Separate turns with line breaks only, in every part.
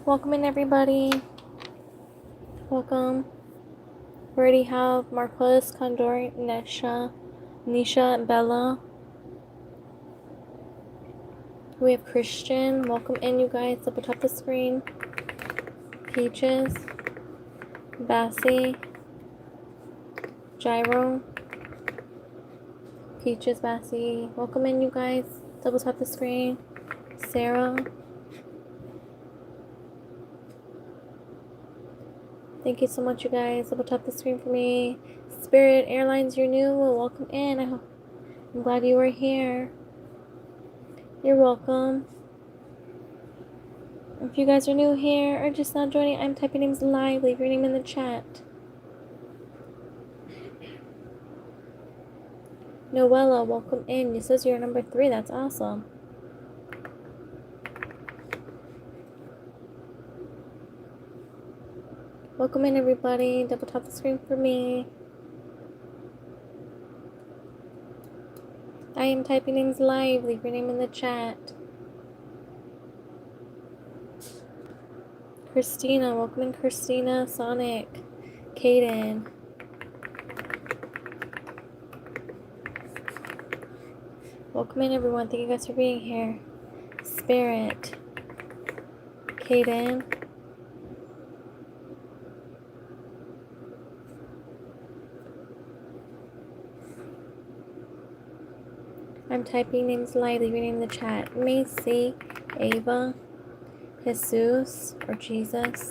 Welcome in, everybody. Welcome. We already have Marquez, Condor, Nisha, and Bella. We have Christian. Welcome in, you guys, up atop the screen. Peaches, Bassie, Gyro, Peaches, Bassie. Welcome in, you guys, double tap the screen. Sarah. Thank you so much, you guys. Double tap the screen for me. Spirit Airlines, you're new. Welcome in. I'm glad you were here. You're welcome. If you guys are new here or just now joining, I'm typing names live. Leave your name in the chat. Noella, welcome in. It says you're number 3. That's awesome. Welcome in, everybody. Double tap the screen for me. I am typing names live. Leave your name in the chat. Christina, welcome in, Christina, Sonic, Kaden. Welcome in, everyone. Thank you guys for being here. Spirit, Kaden. I'm typing names live. Leave your name in the chat. Macy, Ava, Jesus or Jesus.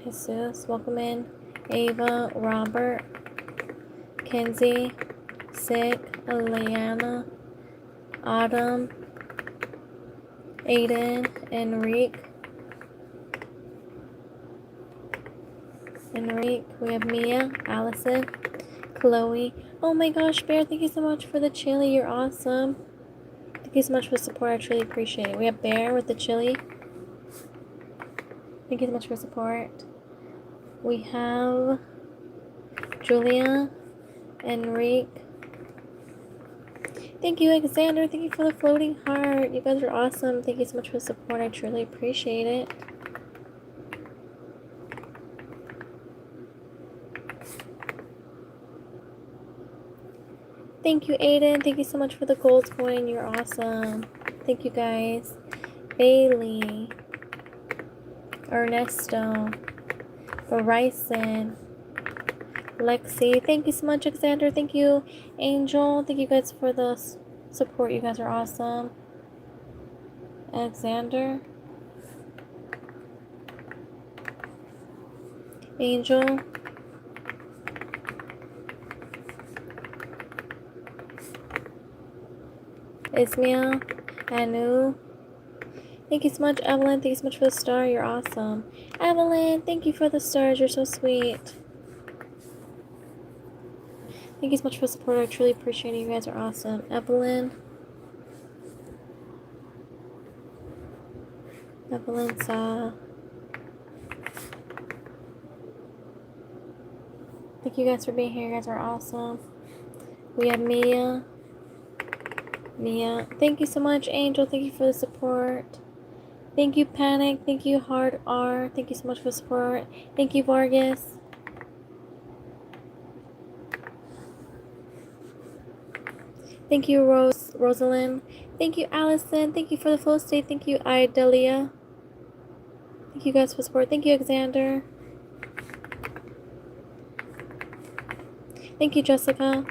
Jesus, welcome in. Ava, Robert, Kenzie, Sick, Eliana, Autumn, Aiden, Enrique. We have Mia, Allison, Chloe. Oh my gosh, Bear, thank you so much for the chili. You're awesome. Thank you so much for the support. I truly appreciate it. We have Bear with the chili. Thank you so much for support. We have Julia, Enrique. Thank you, Alexander. Thank you for the floating heart. You guys are awesome. Thank you so much for the support. I truly appreciate it. Thank you, Aiden. Thank you so much for the gold coin. You're awesome. Thank you, guys. Bailey, Ernesto, Bryson, Lexi. Thank you so much, Alexander. Thank you, Angel. Thank you guys for the support. You guys are awesome. Alexander, Angel, Ismail, Anu. Thank you so much, Evelyn. Thank you so much for the star. You're awesome. Evelyn, thank you for the stars. You're so sweet. Thank you so much for the support. I truly appreciate it. You guys are awesome. Evelyn, Sa. Thank you guys for being here. You guys are awesome. We have Mia. Thank you so much, Angel. Thank you for the support. Thank you, Panic. Thank you, Hard R. Thank you so much for the support. Thank you, Vargas. Thank you, Rosalind. Thank you, Allison. Thank you for the flow state. Thank you, Idalia. Thank you guys for support. Thank you, Alexander. Thank you, Jessica.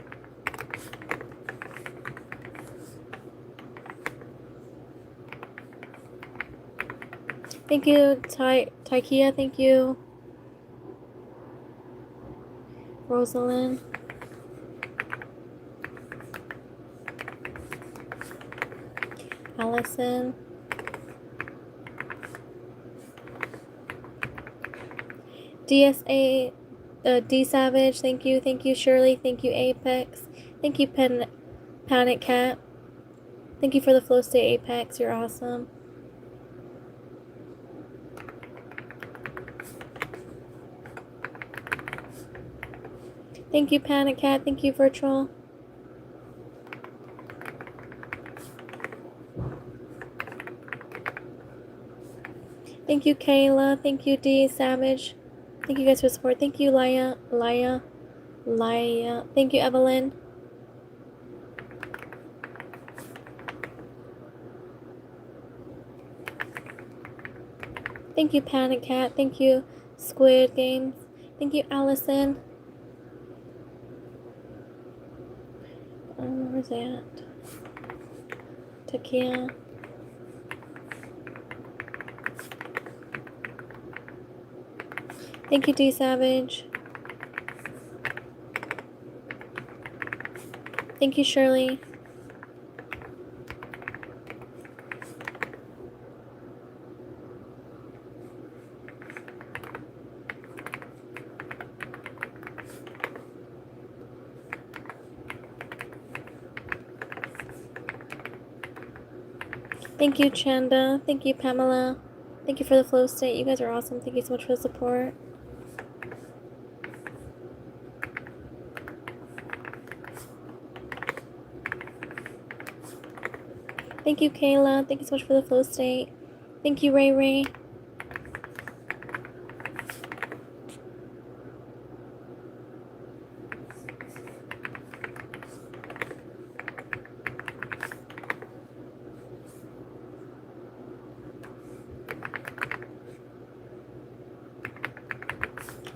Thank you, Taikia. Thank you, Rosalind. Allison. DSA, D Savage. Thank you. Thank you, Shirley. Thank you, Apex. Thank you, Panic Cat. Thank you for the flow state, Apex. You're awesome. Thank you, Panic Cat. Thank you, Virtual. Thank you, Kayla. Thank you, D Savage. Thank you guys for support. Thank you, Laya. Thank you, Evelyn. Thank you, Panic Cat. Thank you, Squid Games. Thank you, Allison. Where's that? Takia. Thank you, D Savage. Thank you, Shirley. Thank you, Chanda. Thank you, Pamela. Thank you for the flow state. You guys are awesome. Thank you so much for the support. Thank you, Kayla. Thank you so much for the flow state. Thank you, Ray Ray.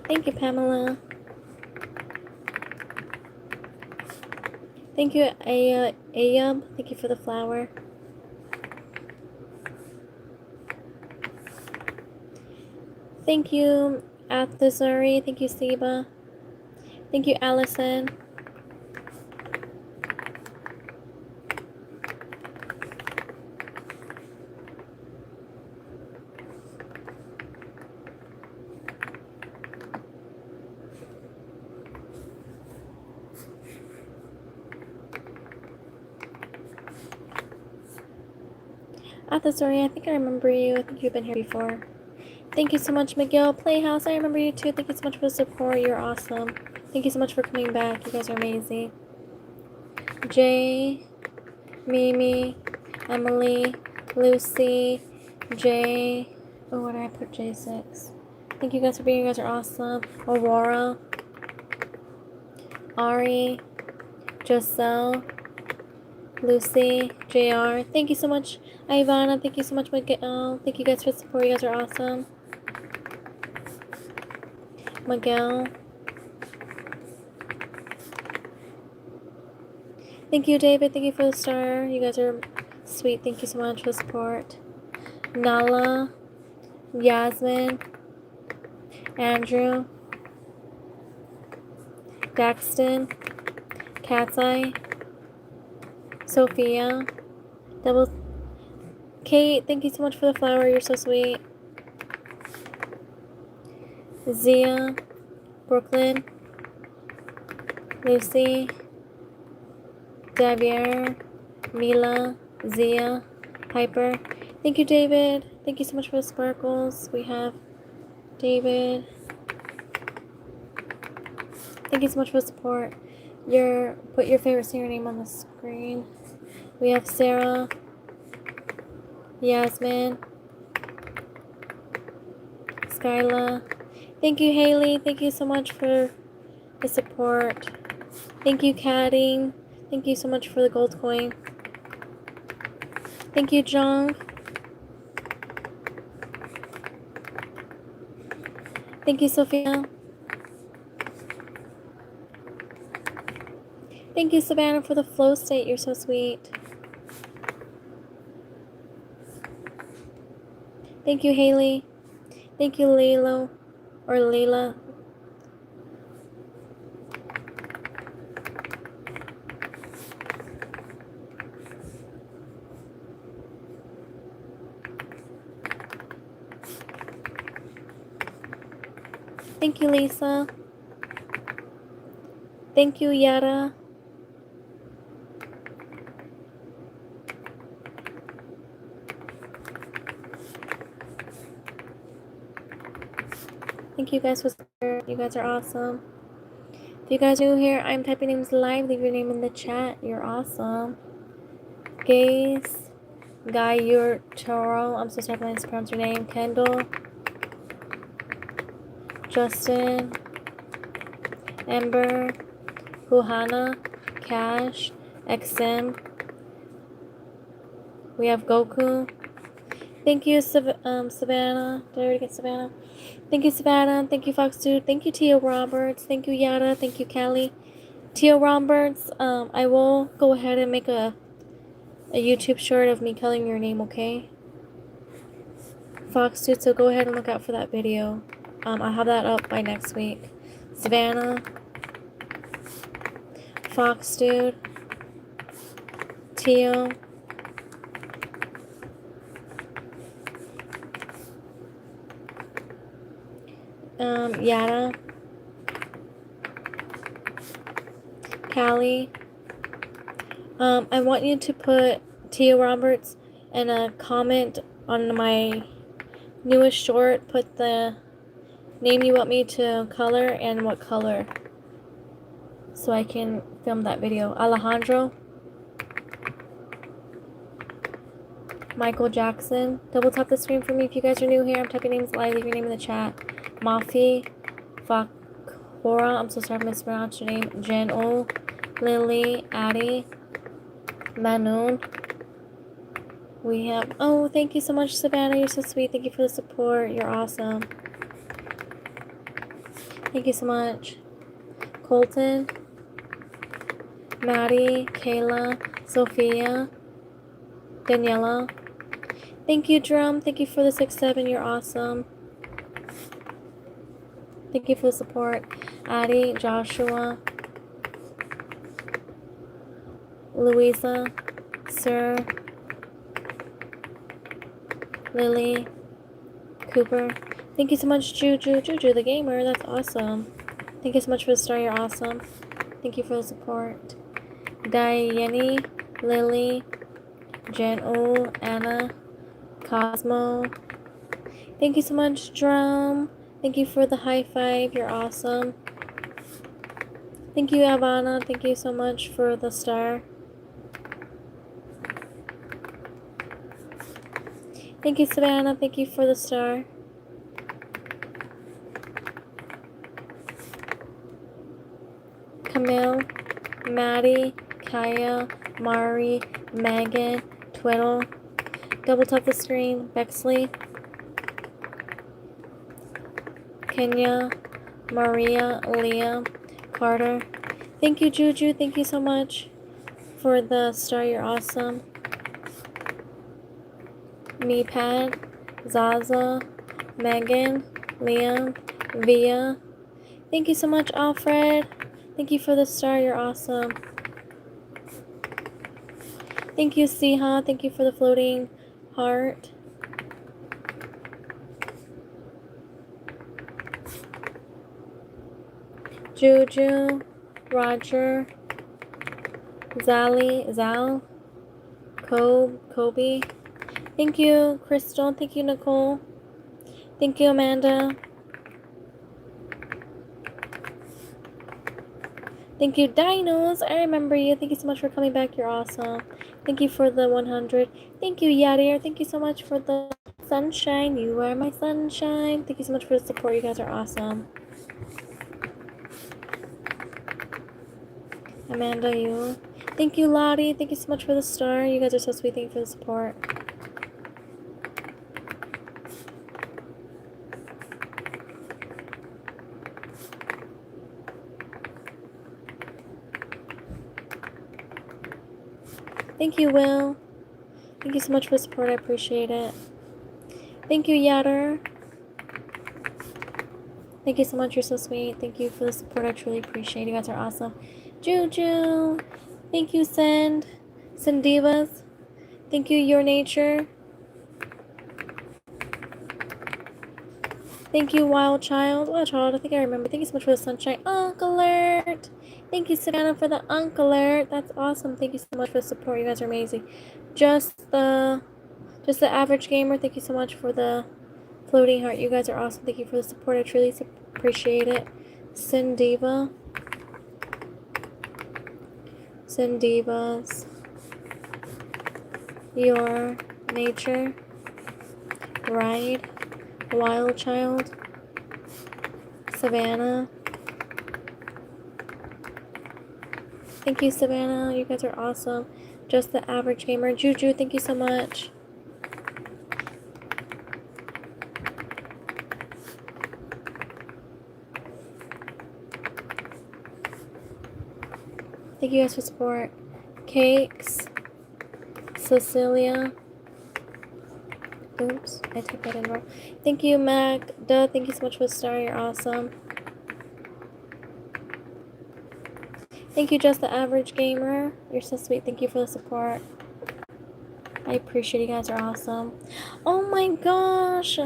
Thank you, Pamela. Thank you, Ayub. Thank you for the flower. Thank you, Athazari. Thank you, Seba. Thank you, Allison. Athazari, I think I remember you. I think you've been here before. Thank you so much, Miguel Playhouse. I remember you too. Thank you so much for the support. You're awesome. Thank you so much for coming back. You guys are amazing. Jay, Mimi, Emily, Lucy, Jay. Oh, what did I put? J6. Thank you guys for being here. You guys are awesome. Aurora, Ari, Giselle, Lucy, JR. Thank you so much, Ivana. Thank you so much, Miguel. Thank you guys for the support. You guys are awesome. Miguel. Thank you, David. Thank you for the star. You guys are sweet. Thank you so much for the support. Nala, Yasmin, Andrew, Daxton, Cat's Eye, Sophia, Double Kate. Thank you so much for the flower. You're so sweet. Zia, Brooklyn, Lucy, Javier, Mila, Zia, Piper. Thank you, David. Thank you so much for the sparkles. We have David. Thank you so much for the support. Put your favorite singer name on the screen. We have Sarah, Yasmin, Skyla. Thank you, Haley. Thank you so much for the support. Thank you, Catting. Thank you so much for the gold coin. Thank you, Jong. Thank you, Sophia. Thank you, Savannah, for the flow state. You're so sweet. Thank you, Haley. Thank you, Lilo, or Leila. Thank you, Lisa. Thank you, Yara. Thank you guys for support. You guys are awesome. If you guys are new here, I'm typing names live. Leave your name in the chat. You're awesome. Gaze. Guy Urtoro, I'm so sorry if I mispronounced your name. Kendall, Justin, Ember, Huhana, Cash, XM. We have Goku. Thank you, Savannah. Did I already get Savannah? Thank you, Savannah. Thank you, Fox Dude. Thank you, Tio Roberts. Thank you, Yada. Thank you, Callie. Tio Roberts, I will go ahead and make a YouTube short of me calling your name, okay? Fox Dude, so go ahead and look out for that video. I'll have that up by next week. Savannah, Fox Dude, Tio, Yada, Callie. I want you to put Tio Roberts in a comment on my newest short. Put the name you want me to color and what color, so I can film that video. Alejandro, Michael Jackson. Double tap the screen for me if you guys are new here. I'm typing names live. Leave your name in the chat. Mafi, Fakora, I'm so sorry if I mispronounced your name. Jen O, Lily, Addie, Manoon. We have, oh, thank you so much, Savannah. You're so sweet. Thank you for the support. You're awesome. Thank you so much. Colton, Maddie, Kayla, Sophia, Daniela. Thank you, Drum. Thank you for the 6-7. You're awesome. Thank you for the support. Addie, Joshua, Louisa, Sir, Lily, Cooper. Thank you so much, Juju the gamer. That's awesome. Thank you so much for the star. You're awesome. Thank you for the support. Diane, Lily, Jen O, Anna, Cosmo. Thank you so much, Drum. Thank you for the high five. You're awesome. Thank you, Ivana. Thank you so much for the star. Thank you, Savannah. Thank you for the star. Camille, Maddie, Kaya, Mari, Megan, Twiddle. Double tap the screen. Bexley, Kenya, Maria, Leah, Carter. Thank you, Juju. Thank you so much for the star. You're awesome. Me, Pat, Zaza, Megan, Liam, Via. Thank you so much, Alfred. Thank you for the star. You're awesome. Thank you, Siha. Thank you for the floating heart. Juju, Roger, Zal, Kobe. Thank you, Crystal. Thank you, Nicole. Thank you, Amanda. Thank you, Dinos. I remember you. Thank you so much for coming back. You're awesome. Thank you for the 100. Thank you, Yadir. Thank you so much for the sunshine. You are my sunshine. Thank you so much for the support. You guys are awesome. Amanda, you. Thank you, Lottie. Thank you so much for the star. You guys are so sweet. Thank you for the support. Thank you, Will. Thank you so much for the support. I appreciate it. Thank you, Yatter. Thank you so much. You're so sweet. Thank you for the support. I truly appreciate it. You guys are awesome. Juju. Thank you, Divas. Thank you, Your Nature. Thank you, Wild Child. Wild Child, I think I remember. Thank you so much for the sunshine. Unk Alert. Thank you, Savannah, for the Unk Alert. That's awesome. Thank you so much for the support. You guys are amazing. Just the average gamer. Thank you so much for the floating heart. You guys are awesome. Thank you for the support. I truly appreciate it. Divas. Your Nature, Ride, Wild Child, Savannah. Thank you, Savannah. You guys are awesome. Just the Average Gamer. Juju, thank you so much. Thank you guys for support. Cakes, Cecilia. Oops, I took that in wrong. Thank you, Magda. Thank you so much for the star. You're awesome. Thank you, Just the Average Gamer. You're so sweet. Thank you for the support. I appreciate you guys are awesome. Oh my gosh.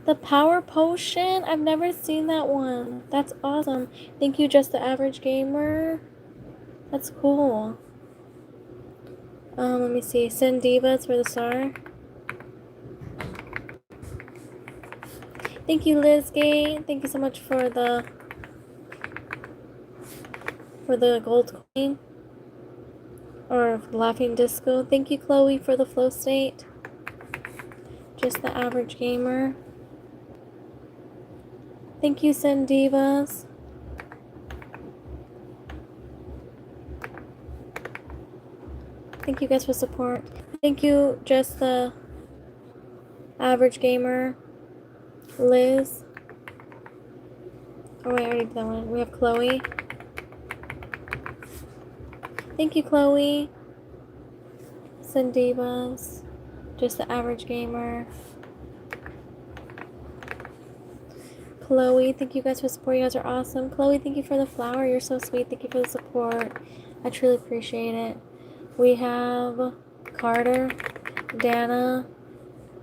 The Power Potion. I've never seen that one. That's awesome. Thank you, Just the Average Gamer. That's cool. Let me see. Send Divas for the star. Thank you, Lizgate. Thank you so much for the gold coin. Or Laughing Disco. Thank you, Chloe, for the flow state. Just the Average Gamer. Thank you, Send Divas. Thank you guys for support. Thank you, Just the Average Gamer. Liz. Oh wait, I already did that one. We have Chloe. Thank you, Chloe. Send Divas. Just the Average Gamer. Chloe, thank you guys for support. You guys are awesome. Chloe, thank you for the flower. You're so sweet. Thank you for the support. I truly appreciate it. We have Carter, Dana,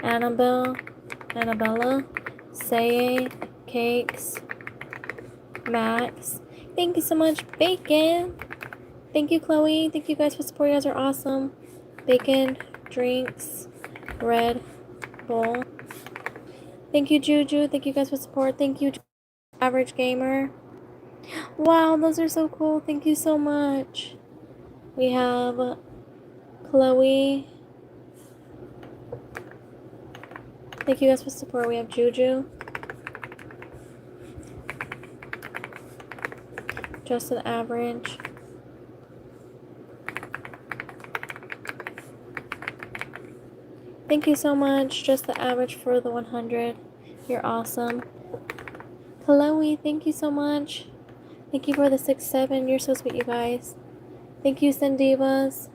Annabelle, Annabella, Saye, Cakes, Max. Thank you so much, Bacon. Thank you, Chloe. Thank you guys for support. You guys are awesome. Bacon, Drinks, Red Bull. Thank you, Juju. Thank you guys for support. Thank you, Average Gamer. Wow, those are so cool. Thank you so much. We have Chloe. Thank you guys for support. We have Juju. Just an Average. Thank you so much, Just the Average, for the 100. You're awesome. Chloe, thank you so much. Thank you for the 6-7. You're so sweet, you guys. Thank you, Sendivas.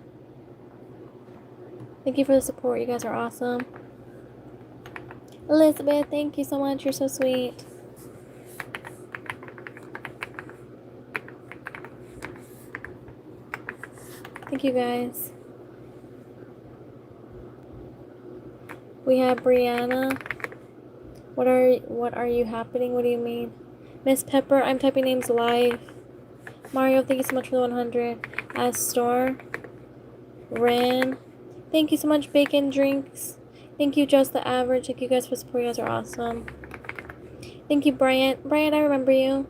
Thank you for the support. You guys are awesome. Elizabeth, thank you so much. You're so sweet. Thank you, guys. We have Brianna. What are you happening? What do you mean? Miss Pepper, I'm typing names live. Mario, thank you so much for the 100. Astor. Ren. Thank you so much, Bacon Drinks. Thank you, Just the Average. Thank you guys for support. You guys are awesome. Thank you, Bryant. Bryant, I remember you.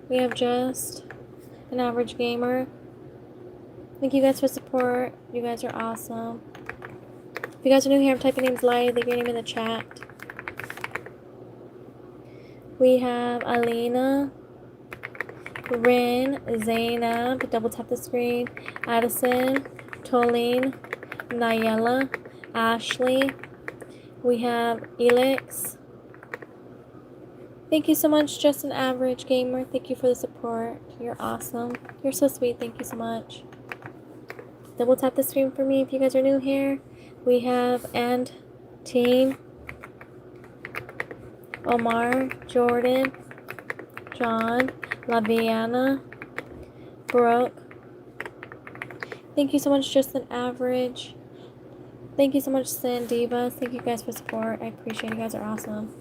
We have Just an Average Gamer. Thank you guys for support. You guys are awesome. If you guys are new here, I'm typing names live. Leave your name in the chat. We have Alina, Rin, Zainab, double tap the screen, Addison, Tolene, Nayela, Ashley. We have Elix. Thank you so much, Just an Average Gamer. Thank you for the support. You're awesome. You're so sweet. Thank you so much. Double tap the screen for me if you guys are new here. We have and Team, Omar, Jordan, John, Laviana, Brooke. Thank you so much, Just an Average. Thank you so much, Sandivas. Thank you guys for support. I appreciate it. You guys are awesome.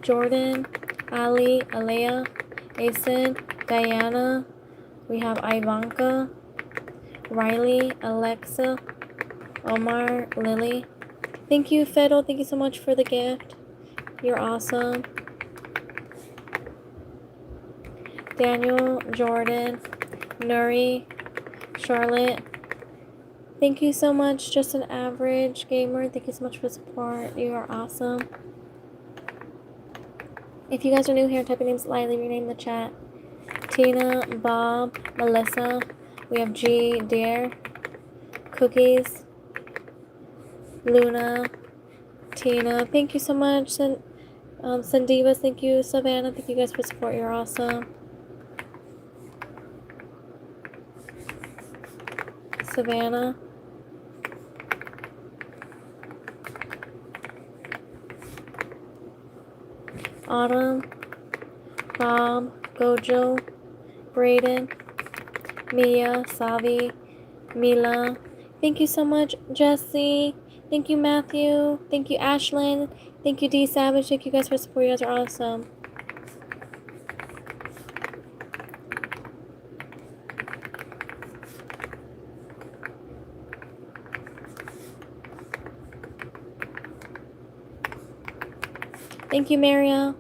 Jordan, Ali, Alea, Asen, Diana. We have Ivanka, Riley, Alexa, Omar, Lily. Thank you, Fiddle. Thank you so much for the gift. You're awesome. Daniel, Jordan, Nuri, Charlotte. Thank you so much, Just an Average Gamer. Thank you so much for the support. You are awesome. If you guys are new here, type your names lightly, leave your name in the chat. Tina, Bob, Melissa. We have G, Dare, Cookies, Luna, Tina. Thank you so much. Sandiva, thank you. Savannah, thank you guys for support. You're awesome. Savannah. Autumn, Bob, Gojo, Brayden, Mia, Savi, Mila. Thank you so much, Jesse. Thank you, Matthew. Thank you, Ashlyn. Thank you, D Savage. Thank you guys for support. You guys are awesome. Thank you, Miriam.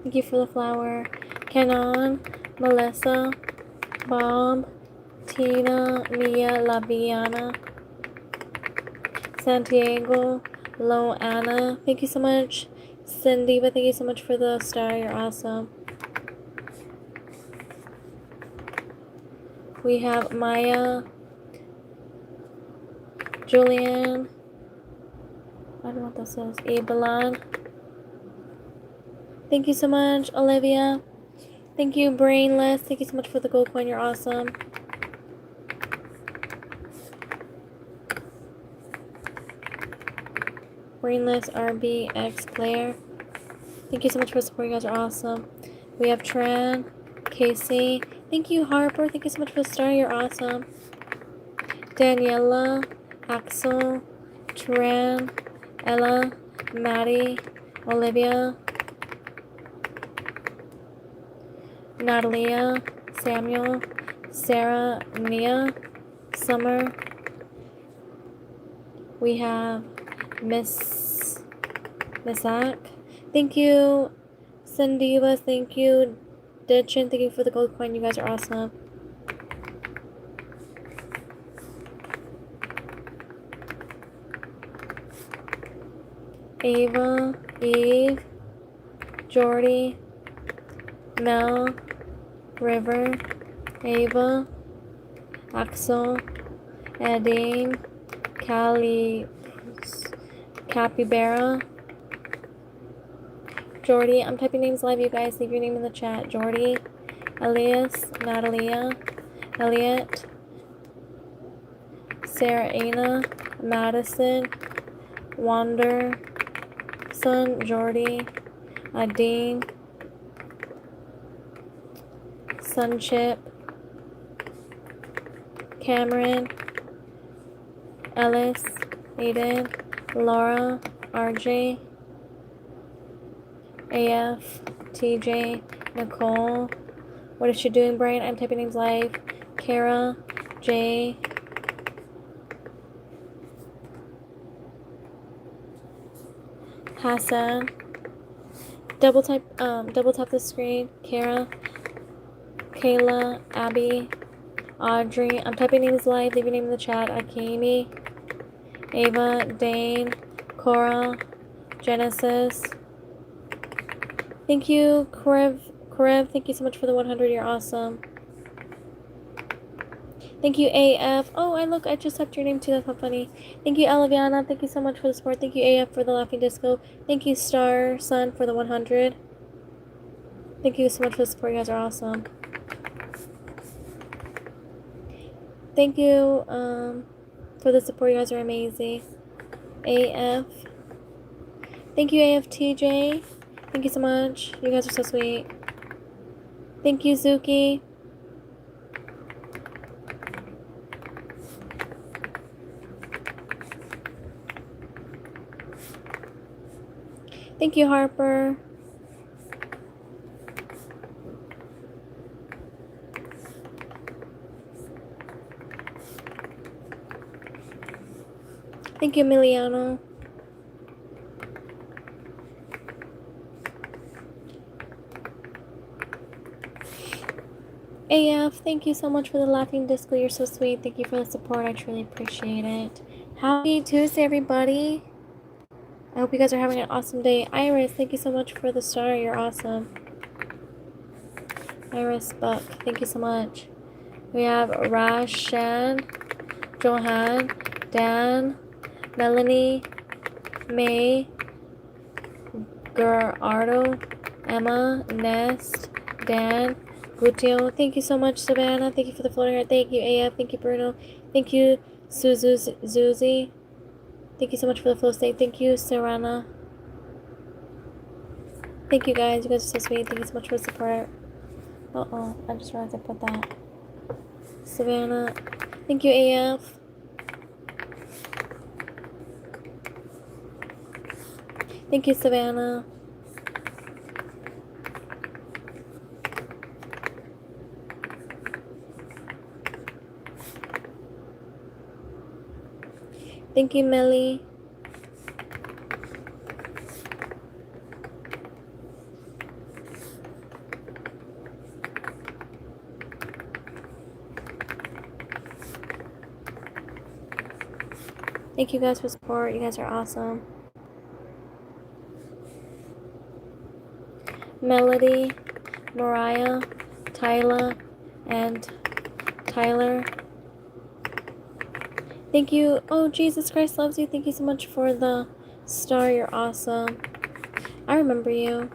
Thank you for the flower. Kenon, Melissa, Bob, Tina, Mia, Laviana, Santiago, Loana. Thank you so much. Cindy, thank you so much for the star. You're awesome. We have Maya, Julian. I don't know what this is. Ebelan. Thank you so much, Olivia. Thank you, Brainless. Thank you so much for the gold coin. You're awesome. Brainless, RBX, Claire. Thank you so much for supporting. You guys are awesome. We have Tran, Casey. Thank you, Harper. Thank you so much for the star. You're awesome. Daniela, Axel, Tran, Ella, Maddie, Olivia, Natalia, Samuel, Sarah, Mia, Summer. We have Miss Ack. Thank you, Sandiva. Thank you, Ditchin. Thank you for the gold coin. You guys are awesome. Ava, Eve, Jordy, Mel, River, Ava, Axel, Adine, Capybara, Jordy. I'm typing names live, you guys. Leave your name in the chat. Jordy, Elias, Natalia, Elliot, Sarah Ana, Madison, Wander, Son, Jordy, Adine, Sunchip, Cameron, Ellis, Aiden, Laura, RJ, AF, TJ, Nicole. What is she doing, Brian? I'm typing names live. Kara, Jay, Hassan. Double tap the screen. Kara, Kayla, Abby, Audrey. I'm typing names live. Leave your name in the chat. Akemi, Ava, Dane, Cora, Genesis. Thank you, Karev. Thank you so much for the 100. You're awesome. Thank you, AF. Oh, I just typed your name too. That's not funny. Thank you, Alaviana. Thank you so much for the support. Thank you, AF, for the Laughing Disco. Thank you, Star Sun, for the 100. Thank you so much for the support. You guys are awesome. Thank you for the support. You guys are amazing. AF. Thank you, AFTJ. Thank you so much. You guys are so sweet. Thank you, Zuki. Thank you, Harper. Thank you, Emiliano. AF, thank you so much for the laughing disco. You're so sweet. Thank you for the support. I truly appreciate it. Happy Tuesday, everybody. I hope you guys are having an awesome day. Iris, thank you so much for the star. You're awesome. Iris Buck, thank you so much. We have Rashan, Johan, Dan, Melanie, May, Gerardo, Emma, Nest, Dan, Gutio. Thank you so much, Savannah. Thank you for the floating heart. Thank you, AF. Thank you, Bruno. Thank you, Zuzi. Thank you so much for the flow state. Thank you, Serana. Thank you, guys. You guys are so sweet. Thank you so much for the support. Uh-oh. I just realized I put that. Savannah. Thank you, AF. Thank you, Savannah. Thank you, Melly. Thank you guys for support. You guys are awesome. Melody, Mariah, Tyler, and Tyler. Thank you. Oh, Jesus Christ loves you. Thank you so much for the star. You're awesome. I remember you.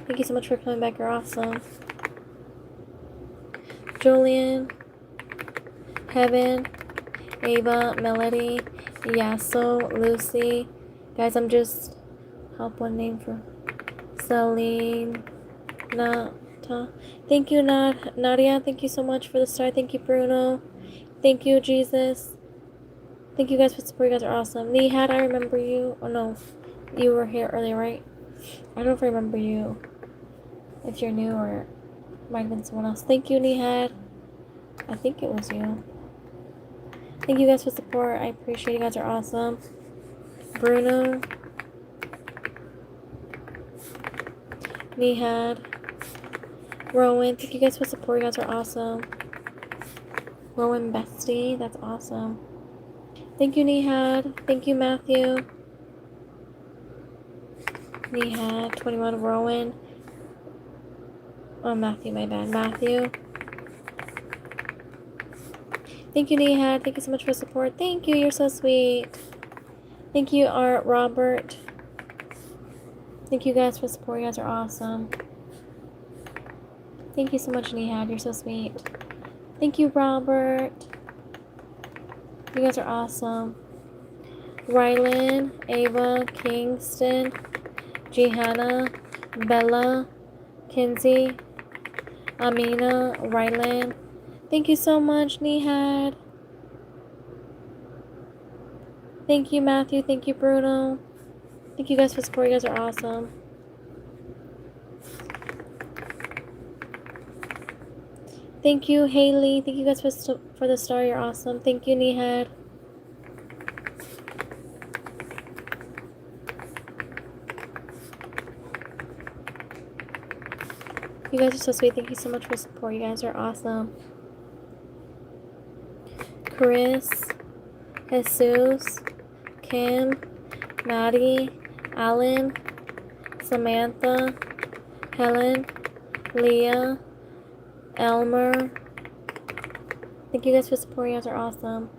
Thank you so much for coming back. You're awesome. Julian, Heaven, Ava, Melody, Yasso, Lucy. Guys, I'm just help one name for Celine. Thank you, Nadia. Thank you so much for the star. Thank you, Bruno. Thank you, Jesus. Thank you guys for support. You guys are awesome. Nihad, I remember you. Oh no, you were here earlier, right? I don't know if I remember you. If you're new or it might have been someone else. Thank you, Nihad. I think it was you. Thank you guys for support. I appreciate you guys are awesome. Bruno. Nihad. Rowan. Thank you guys for support. You guys are awesome. Rowan Bestie. That's awesome. Thank you, Nihad. Thank you, Matthew. Nihad. 21. Rowan. Oh, Matthew, my bad. Matthew. Thank you, Nihad. Thank you so much for support. Thank you. You're so sweet. Thank you, Art Robert. Thank you guys for support. You guys are awesome. Thank you so much, Nihad. You're so sweet. Thank you, Robert. You guys are awesome. Rylan, Ava, Kingston, Jehanna, Bella, Kinsey, Amina, Rylan. Thank you so much, Nihad. Thank you, Matthew. Thank you, Bruno. Thank you guys for support. You guys are awesome. Thank you, Haley. Thank you guys for the star. You're awesome. Thank you, Nihad. You guys are so sweet. Thank you so much for support. You guys are awesome. Chris, Jesus, Kim, Maddie, Alan, Samantha, Helen, Leah, Elmer. Thank you guys for supporting. You guys are awesome.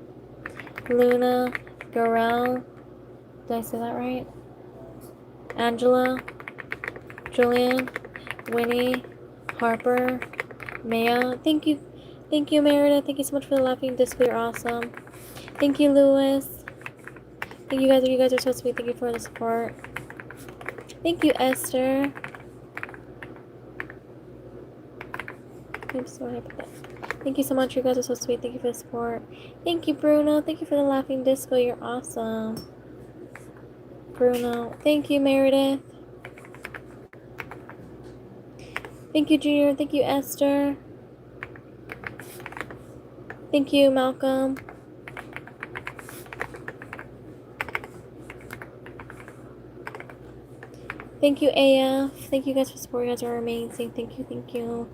Luna, Garel. Did I say that right? Angela, Julian, Winnie, Harper, Maya. Thank you, Meredith. Thank you so much for the laughing disco. You're awesome. Thank you, Lewis. Thank you guys. You guys are so sweet. Thank you for the support. Thank you, Esther. Oops, where did I put that? Thank you so much. You guys are so sweet. Thank you for the support. Thank you, Bruno. Thank you for the laughing disco. You're awesome. Bruno. Thank you, Meredith. Thank you, Junior. Thank you, Esther. Thank you, Malcolm. Thank you, AF. Thank you guys for support. You guys are amazing. Thank you, thank you.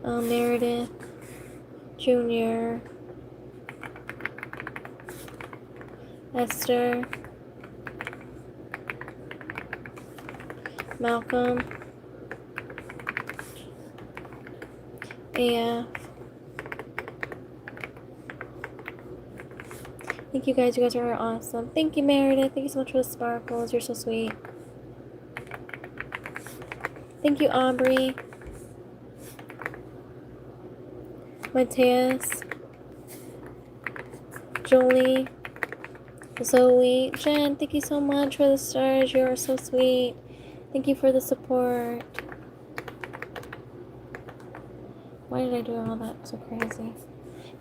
Meredith, Junior, Esther, Malcolm, AF. Thank you guys. You guys are awesome. Thank you, Meredith. Thank you so much for the sparkles. You're so sweet. Thank you, Aubrey. Mateus. Jolie. Zoe. Jen, thank you so much for the stars. You are so sweet. Thank you for the support. Why did I do all that so crazy?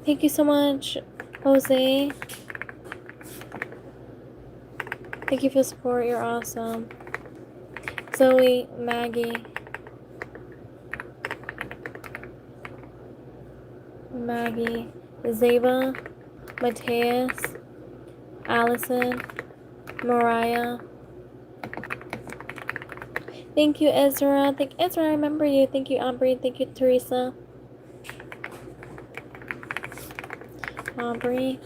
Thank you so much, Jose. Thank you for the support. You're awesome. Zoe, Maggie, Zeba, Mateus, Allison, Mariah. Thank you, Ezra. Ezra, I remember you. Thank you, Aubrey. Thank you, Teresa. Aubrey.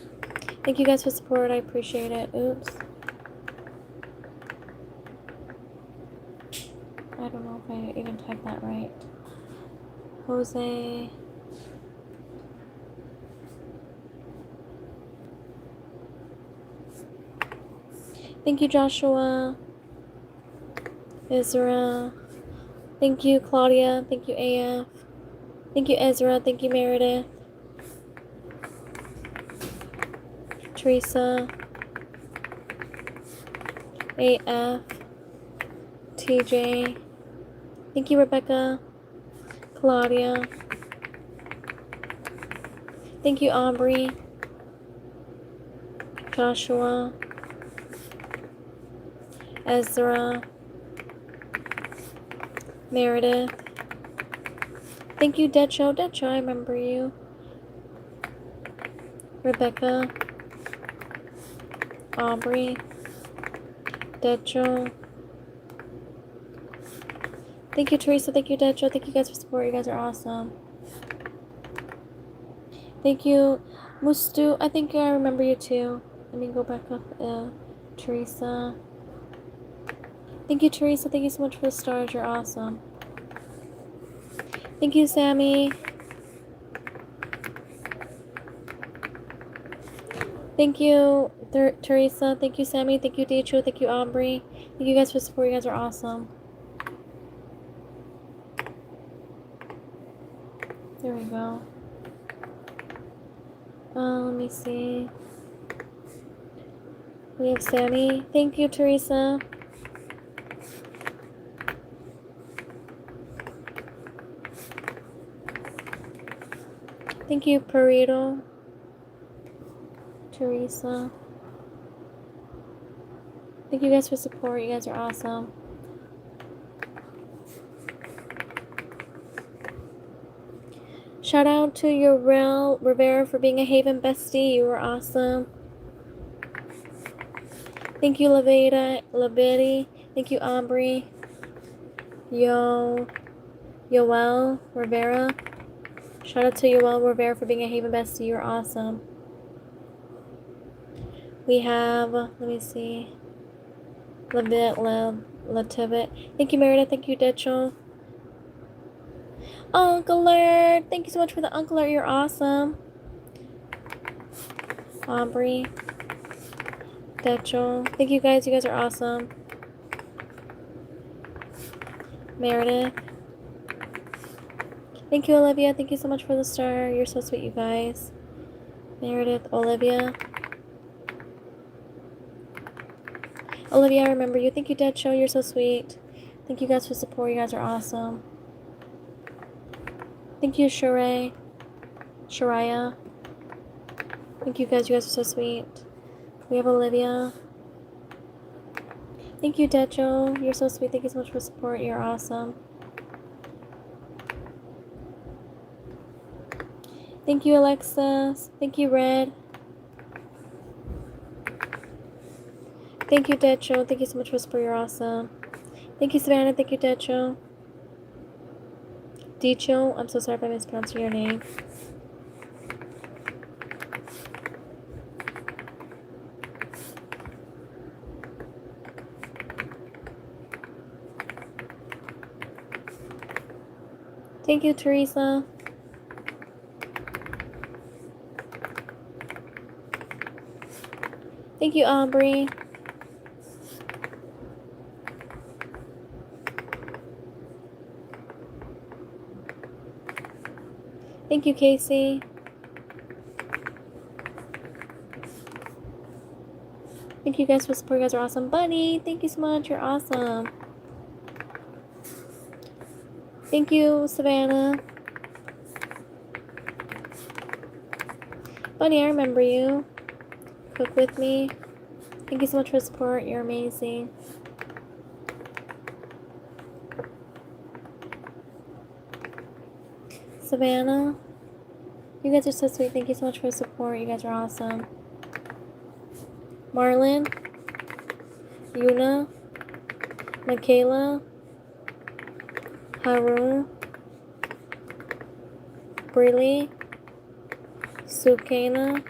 Thank you guys for support. I appreciate it. Oops. I don't know if I even typed that right. Jose. Thank you, Joshua. Ezra. Thank you, Claudia. Thank you, AF. Thank you, Ezra. Thank you, Meredith. Teresa. AF. TJ. Thank you, Rebecca. Claudia. Thank you, Aubrey. Joshua. Ezra. Meredith. Thank you, Decho. Decho, I remember you. Rebecca. Aubrey. Decho. Thank you, Teresa. Thank you, Decho. Thank you guys for support. You guys are awesome. Thank you, Mustu. I think I remember you too. Let me go back up. Teresa. Thank you, Teresa. Thank you so much for the stars. You're awesome. Thank you, Sammy. Thank you, Teresa. Thank you, Sammy. Thank you, Decho. Thank you, Aubrey. Thank you guys for support. You guys are awesome. There we go. Let me see. We have Sammy. Thank you, Teresa. Thank you, Perito. Teresa. Thank you guys for support. You guys are awesome. Shout out to Yorel Rivera for being a Haven bestie. You were awesome. Thank you, Labidi. Thank you, Aubrey. Yoel Rivera. Shout out to Yoel Rivera for being a Haven bestie. You're awesome. We have, let me see, Latibit. Thank you, Meredith. Thank you, Decho. Uncle Alert. Thank you so much for the Uncle Alert. You're awesome. Aubrey. Decho. Thank you guys. You guys are awesome. Meredith. Thank you, Olivia. Thank you so much for the star. You're so sweet, you guys. Meredith. Olivia, I remember you. Thank you, Decho. You're so sweet. Thank you guys for support. You guys are awesome. Thank you, Shariah. Thank you guys. You guys are so sweet. We have Olivia. Thank you, Decho. You're so sweet. Thank you so much for support. You're awesome. Thank you, Alexis. Thank you, Red. Thank you, Decho. Thank you so much for support. You're awesome. Thank you, Savannah. Thank you, Decho. Decho, I'm so sorry if I mispronounced your name. Thank you, Teresa. Thank you, Aubrey. Thank you, Casey. Thank you guys for support. You guys are awesome. Bunny, thank you so much. You're awesome. Thank you, Savannah. Bunny, I remember you. Cook with me. Thank you so much for the support. You're amazing. Savannah, you guys are so sweet. Thank you so much for the support. You guys are awesome. Marlon, Yuna, Michaela, Haroon, Briley, Sukana,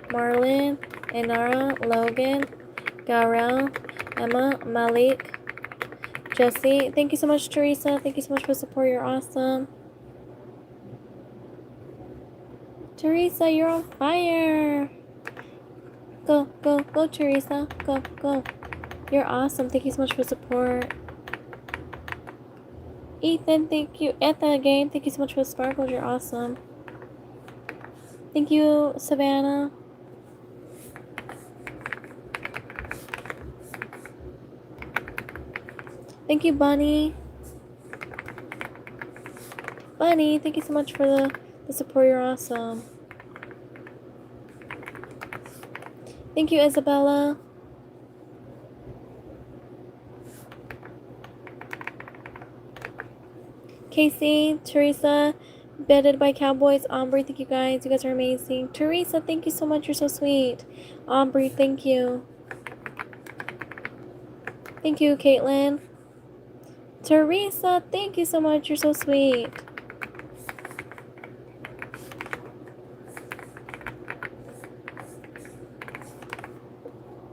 Marlon, Inara, Logan, Garel, Emma, Malik, Jesse. Thank you so much, Teresa. Thank you so much for the support. You're awesome. Teresa, you're on fire. Go, go, go, Teresa. Go, go. You're awesome. Thank you so much for support. Ethan, thank you. Ethan again, thank you so much for the sparkles. You're awesome. Thank you, Savannah. Thank you, Bunny. Bunny, thank you so much for the support. You're awesome. Thank you, Isabella. Casey, Teresa, Bedded by Cowboys, Aubrey, thank you guys. You guys are amazing. Teresa, thank you so much. You're so sweet. Aubrey, thank you. Thank you, Caitlin. Teresa, thank you so much. You're so sweet.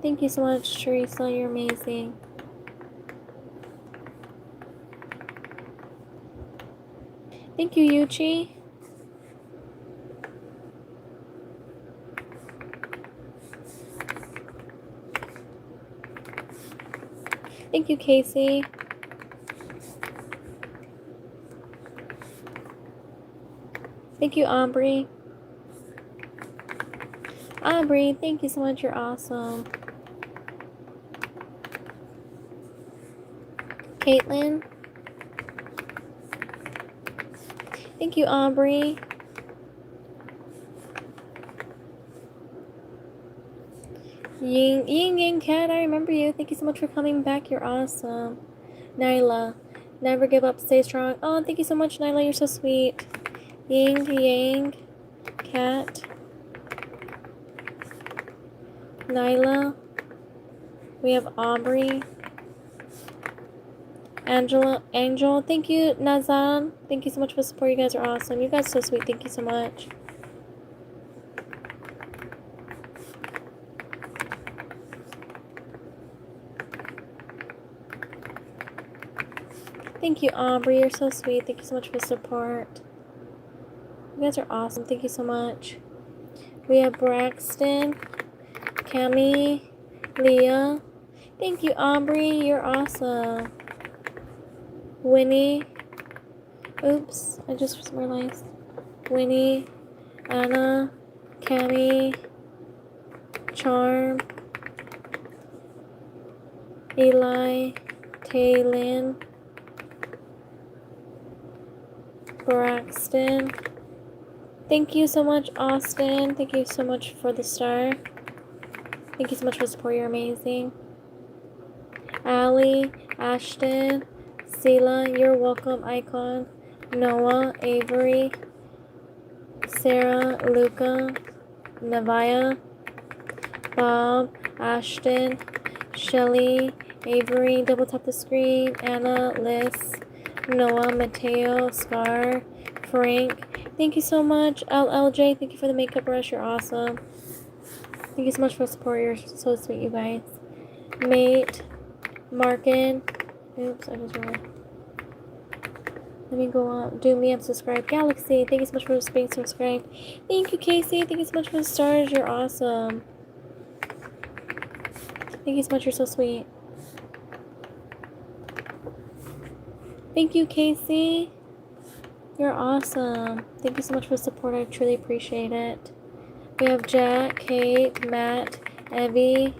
Thank you so much, Teresa. You're amazing. Thank you, Yuchi. Thank you, Casey. Thank you, Aubrey. Aubrey, thank you so much. You're awesome. Caitlin. Thank you, Aubrey. Ying Yang Cat, I remember you. Thank you so much for coming back. You're awesome. Nyla, never give up, stay strong. Oh, thank you so much, Nyla. You're so sweet. Ying Yang Cat. Nyla. We have Aubrey. Angel, thank you, Nazan. Thank you so much for the support. You guys are awesome. You guys are so sweet. Thank you so much. Thank you, Aubrey. You're so sweet. Thank you so much for the support. You guys are awesome. Thank you so much. We have Braxton, Cami, Leah. Thank you, Aubrey. You're awesome. Winnie. Oops, I just realized. Winnie, Anna, Cami, Charm, Eli, Taylin, Braxton. Thank you so much, Austin. Thank you so much for the star. Thank you so much for the support. You're amazing. Allie, Ashton, Sela, you're welcome, Icon, Noah, Avery, Sarah, Luca, Navaya, Bob, Ashton, Shelly, Avery, double tap the screen, Anna, Liz, Noah, Mateo, Scar, Frank. Thank you so much. LLJ, thank you for the makeup brush. You're awesome. Thank you so much for the support. You're so sweet, you guys. Mate, Markin. Oops, I just realized. Let me go on. Do me and subscribe. Galaxy, thank you so much for being subscribed. Thank you, Casey. Thank you so much for the stars. You're awesome. Thank you so much. You're so sweet. Thank you, Casey. You're awesome. Thank you so much for the support. I truly appreciate it. We have Jack, Kate, Matt, Evie,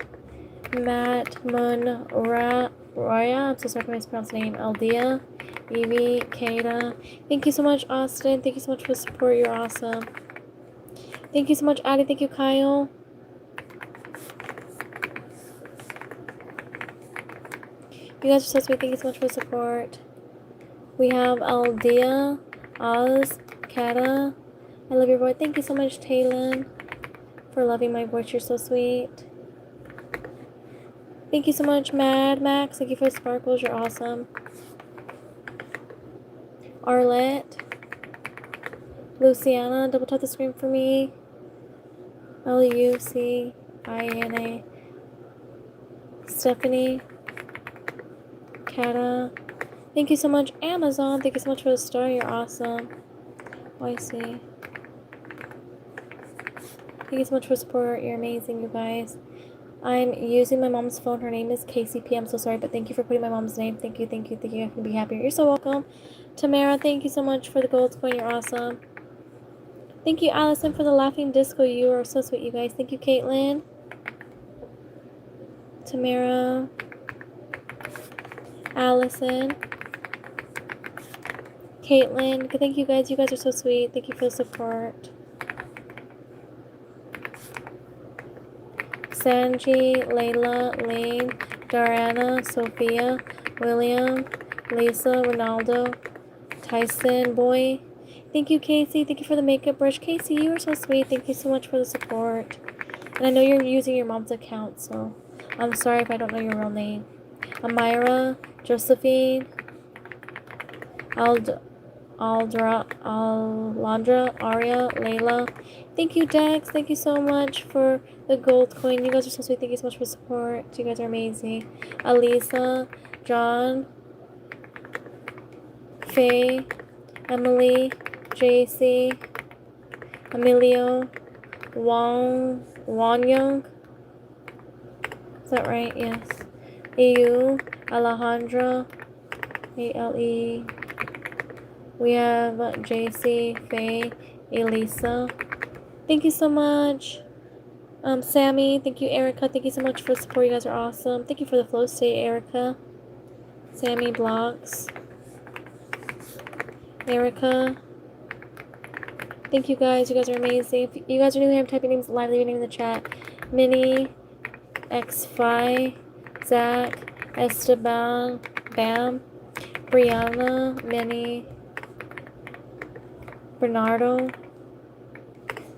Matt, Mun, Roya. I'm so sorry if I mispronounced the name. Aldia, Evie, Kata. Thank you so much, Austin. Thank you so much for the support. You're awesome. Thank you so much, Addie. Thank you, Kyle. You guys are so sweet. Thank you so much for the support. We have Aldia, Oz, Kata. I love your voice. Thank you so much, Taylin, for loving my voice. You're so sweet. Thank you so much, Mad Max. Thank you for the sparkles. You're awesome. Arlette, Luciana, double tap the screen for me. Luciina, Stephanie, Kata. Thank you so much, Amazon. Thank you so much for the star. You're awesome. YC. Thank you so much for support. You're amazing, you guys. I'm using my mom's phone. Her name is KCP. I'm so sorry, but thank you for putting my mom's name. Thank you, thank you, thank you. I can be happier. You're so welcome. Tamara, thank you so much for the gold coin. You're awesome. Thank you, Allison, for the laughing disco. You are so sweet, you guys. Thank you, Caitlin. Tamara. Allison. Caitlin. Thank you, guys. You guys are so sweet. Thank you for the support. Sanji, Layla, Lane, Dariana, Sophia, William, Lisa, Ronaldo, Tyson, Boy. Thank you, Casey. Thank you for the makeup brush. Casey, you are so sweet. Thank you so much for the support. And I know you're using your mom's account, so I'm sorry if I don't know your real name. Amira, Josephine, Alondra, Aria, Layla. Thank you, Dex. Thank you so much for the gold coin. You guys are so sweet. Thank you so much for support. You guys are amazing. Alisa, John, Faye, Emily, JC, Emilio, Wang Young. Is that right? Yes. EU, Alejandra, ALE. We have JC, Faye, Elisa. Thank you so much. Sammy, thank you, Erica. Thank you so much for support. You guys are awesome. Thank you for the flow state, Erica. Sammy Blocks. Erica. Thank you guys. You guys are amazing. If you guys are new here, I'm typing names live, leaving name in the chat. Minnie, X5, Zach, Esteban, Bam, Brianna, Minnie, Bernardo,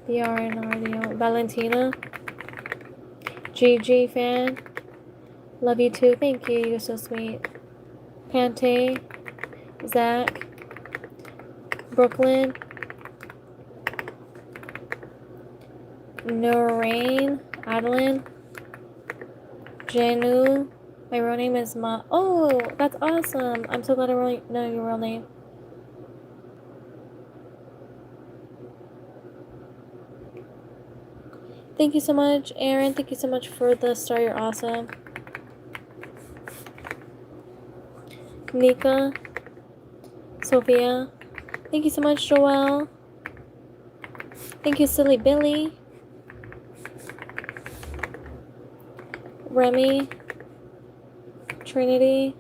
BRNRDO, Valentina, GG fan. Love you too. Thank you. You're so sweet. Pante, Zach, Brooklyn, Noreen, Adeline, Janu. My real name is Ma. Oh, that's awesome. I'm so glad I really know your real name. Thank you so much, Aaron. Thank you so much for the star. You're awesome. Nika, Sophia. Thank you so much, Joelle. Thank you, Silly Billy. Remy, Trinity,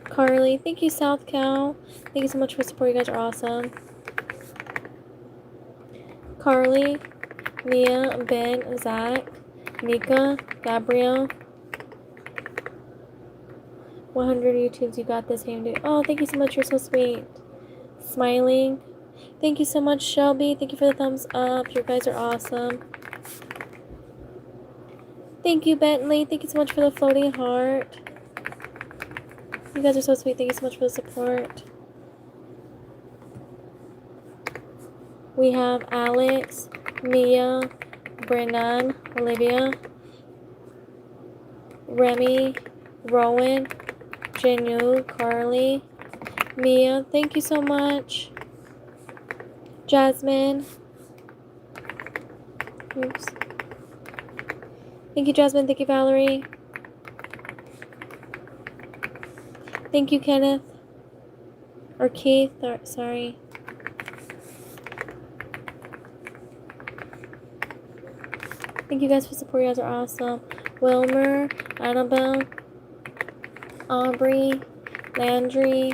Carly. Thank you, South Cow. Thank you so much for support. You guys are awesome. Carly, Mia, Ben, Zach, Nika, Gabrielle. 100 YouTubes. You got this, Hamdi. Oh, thank you so much. You're so sweet. Smiling. Thank you so much, Shelby. Thank you for the thumbs up. You guys are awesome. Thank you, Bentley. Thank you so much for the floating heart. You guys are so sweet. Thank you so much for the support. We have Alex, Mia, Brennan, Olivia, Remy, Rowan, Janu, Carly, Mia. Thank you so much. Jasmine. Oops. Thank you, Jasmine. Thank you, Valerie. Thank you, Kenneth. Or Keith. Sorry. Thank you guys for support. You guys are awesome. Wilmer, Annabelle, Aubrey, Landry,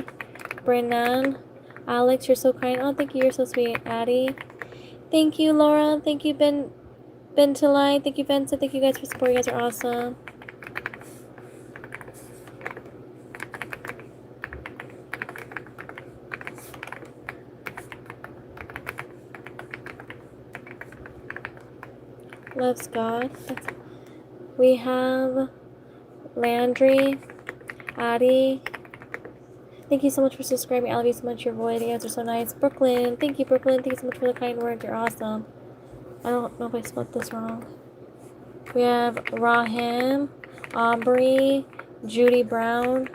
Brennan, Alex, you're so kind. Oh, thank you. You're so sweet. Addie. Thank you, Laura. Thank you, Bentalai. Thank you, Vincent. Thank you guys for support. You guys are awesome. Loves God. We have Landry, Addie. Thank you so much for subscribing. I love you so much. Your voice, the answers are so nice. Brooklyn. Thank you, Brooklyn. Thank you so much for the kind words. You're awesome. I don't know if I spelled this wrong. We have Rahim, Aubrey, Judy Brown.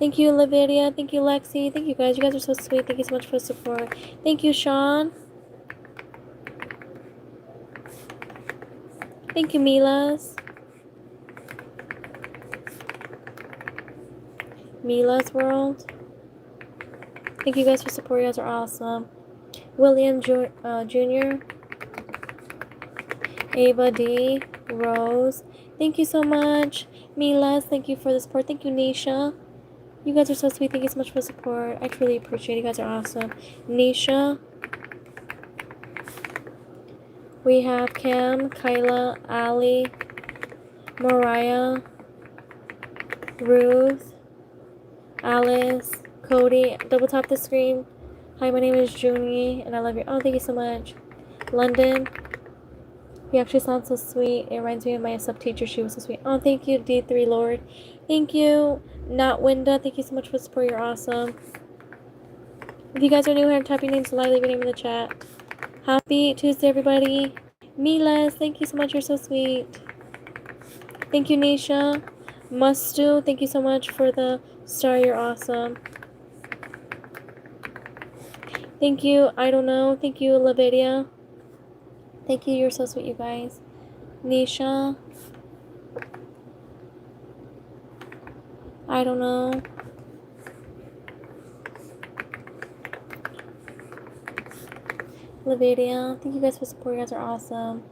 Thank you, Lavidia. Thank you, Lexi. Thank you, guys. You guys are so sweet. Thank you so much for the support. Thank you, Sean. Thank you, Mila's World. Thank you guys for support. You guys are awesome. William Jr. Ava D. Rose. Thank you so much. Mila's. Thank you for the support. Thank you, Nisha. You guys are so sweet. Thank you so much for the support. I truly appreciate it. You guys are awesome. Nisha. We have Cam, Kyla, Ali, Mariah, Ruth, Alice, Cody. Double tap the screen. Hi, my name is Junie, and I love you. Oh, thank you so much. London. You actually sound so sweet. It reminds me of my sub teacher. She was so sweet. Oh, thank you, D3 Lord. Thank you, Not Winda. Thank you so much for the support. You're awesome. If you guys are new here, type your name so leave your name in the chat. Happy Tuesday, everybody. Milas, thank you so much. You're so sweet. Thank you, Nisha. Mustu, thank you so much for the star. You're awesome. Thank you. I don't know. Thank you, Lavidia. Thank you. You're so sweet, you guys. Nisha. I don't know. Lavidia. Thank you guys for support. You guys are awesome.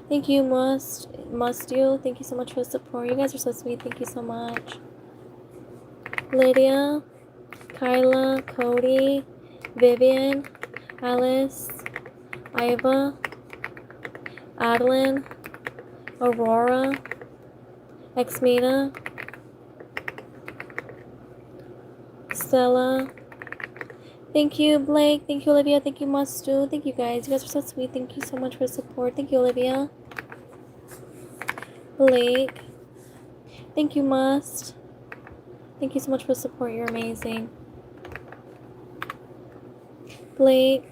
Thank you, Mustu. Thank you so much for the support. You guys are so sweet. Thank you so much. Lydia, Kyla, Cody, Vivian, Alice, Iva, Adeline, Aurora, Xmina, Stella. Thank you, Blake. Thank you, Olivia. Thank you, Mustu. Thank you, guys. You guys are so sweet. Thank you so much for the support. Thank you, Olivia. Blake. Thank you, Must. Thank you so much for the support. You're amazing. Blake.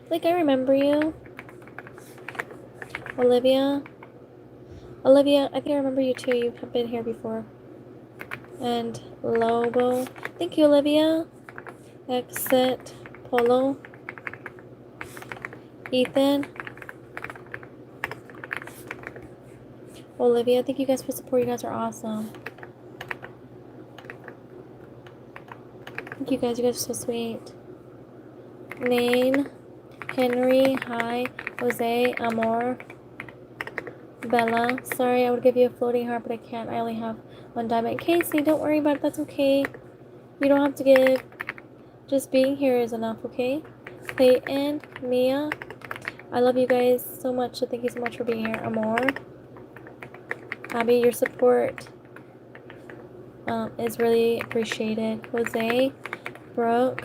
Blake, I remember you. Olivia. Olivia, I think I remember you too. You have been here before. And Lobo. Thank you, Olivia. Exit. Polo. Ethan. Olivia, thank you guys for support. You guys are awesome. Thank you guys. You guys are so sweet. Nain. Henry. Hi. Jose. Amor. Bella. Sorry, I would give you a floating heart, but I can't. I only have one diamond. Casey, don't worry about it. That's okay. You don't have to give. Just being here is enough, okay? Clayton. Mia. I love you guys so much, so thank you so much for being here. Amor. Abby, your support is really appreciated. Jose. Brooke.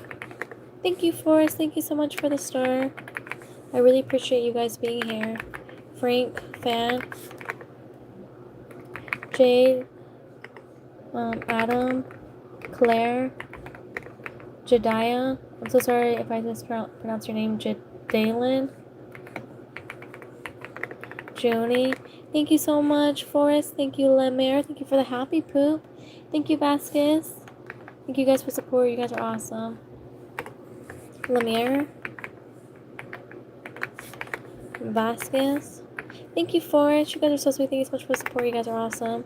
Thank you, Forrest. Thank you so much for the star. I really appreciate you guys being here. Frank, Fan, Jade, Adam, Claire, Jediah. I'm so sorry if I mispronounce your name, Jadalyn. Joni. Thank you so much, Forrest. Thank you, Lemaire. Thank you for the happy poop. Thank you, Vasquez. Thank you guys for support. You guys are awesome. Lemaire. Vasquez. Thank you, Forrest. You guys are so sweet. Thank you so much for the support. You guys are awesome.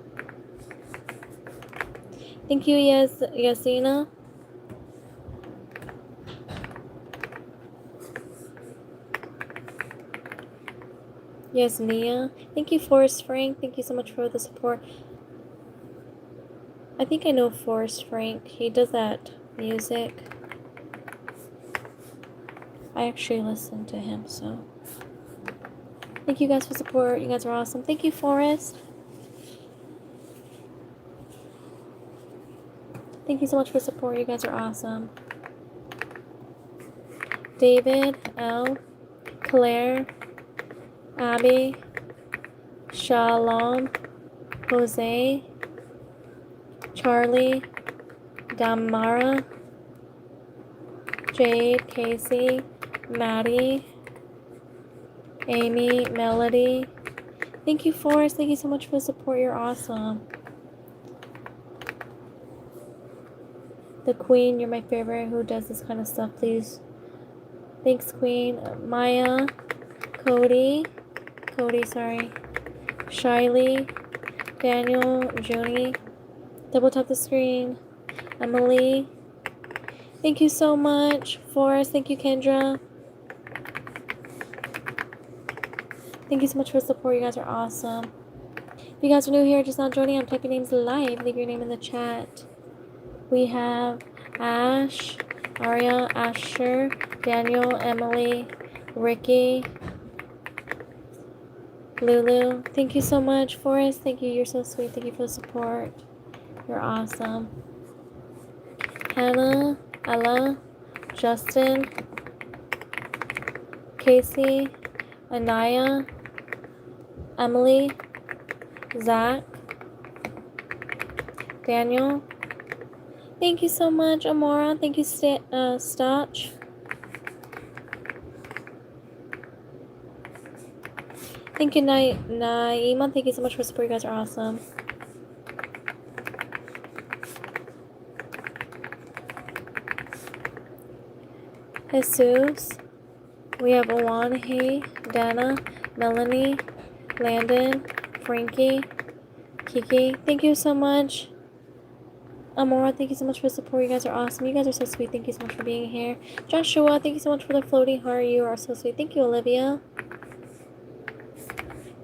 Thank you, Yasina. Yes, Nia. Thank you, Forrest Frank. Thank you so much for the support. I think I know Forrest Frank. He does that music. I actually listen to him, so. Thank you guys for support. You guys are awesome. Thank you, Forrest. Thank you so much for support. You guys are awesome. David, L, Claire, Abby, Shalom, Jose, Charlie, Damara, Jade, Casey, Maddie, Amy, Melody. Thank you, Forrest. Thank you so much for the support. You're awesome. The Queen, you're my favorite. Who does this kind of stuff, please? Thanks, Queen. Maya, Cody, sorry. Shiley, Daniel, Joni. Double tap the screen. Emily. Thank you so much. Forrest, thank you, Kendra. Thank you so much for the support. You guys are awesome. If you guys are new here, just now joining, I'm typing names live. Leave your name in the chat. We have Ash, Aria, Asher, Daniel, Emily, Ricky, Lulu. Thank you so much, Forrest. Thank you. You're so sweet. Thank you for the support. You're awesome. Hannah, Ella, Justin, Casey, Anaya, Emily, Zach, Daniel. Thank you so much, Amora. Thank you, Stotch. Thank you, Naima. Thank you so much for support. You guys are awesome. Jesus. We have Awanahi, Dana, Melanie, Landon, Frankie, Kiki. Thank you so much. Amora, thank you so much for the support. You guys are awesome. You guys are so sweet. Thank you so much for being here. Joshua, thank you so much for the floating heart. You are so sweet. Thank you, Olivia.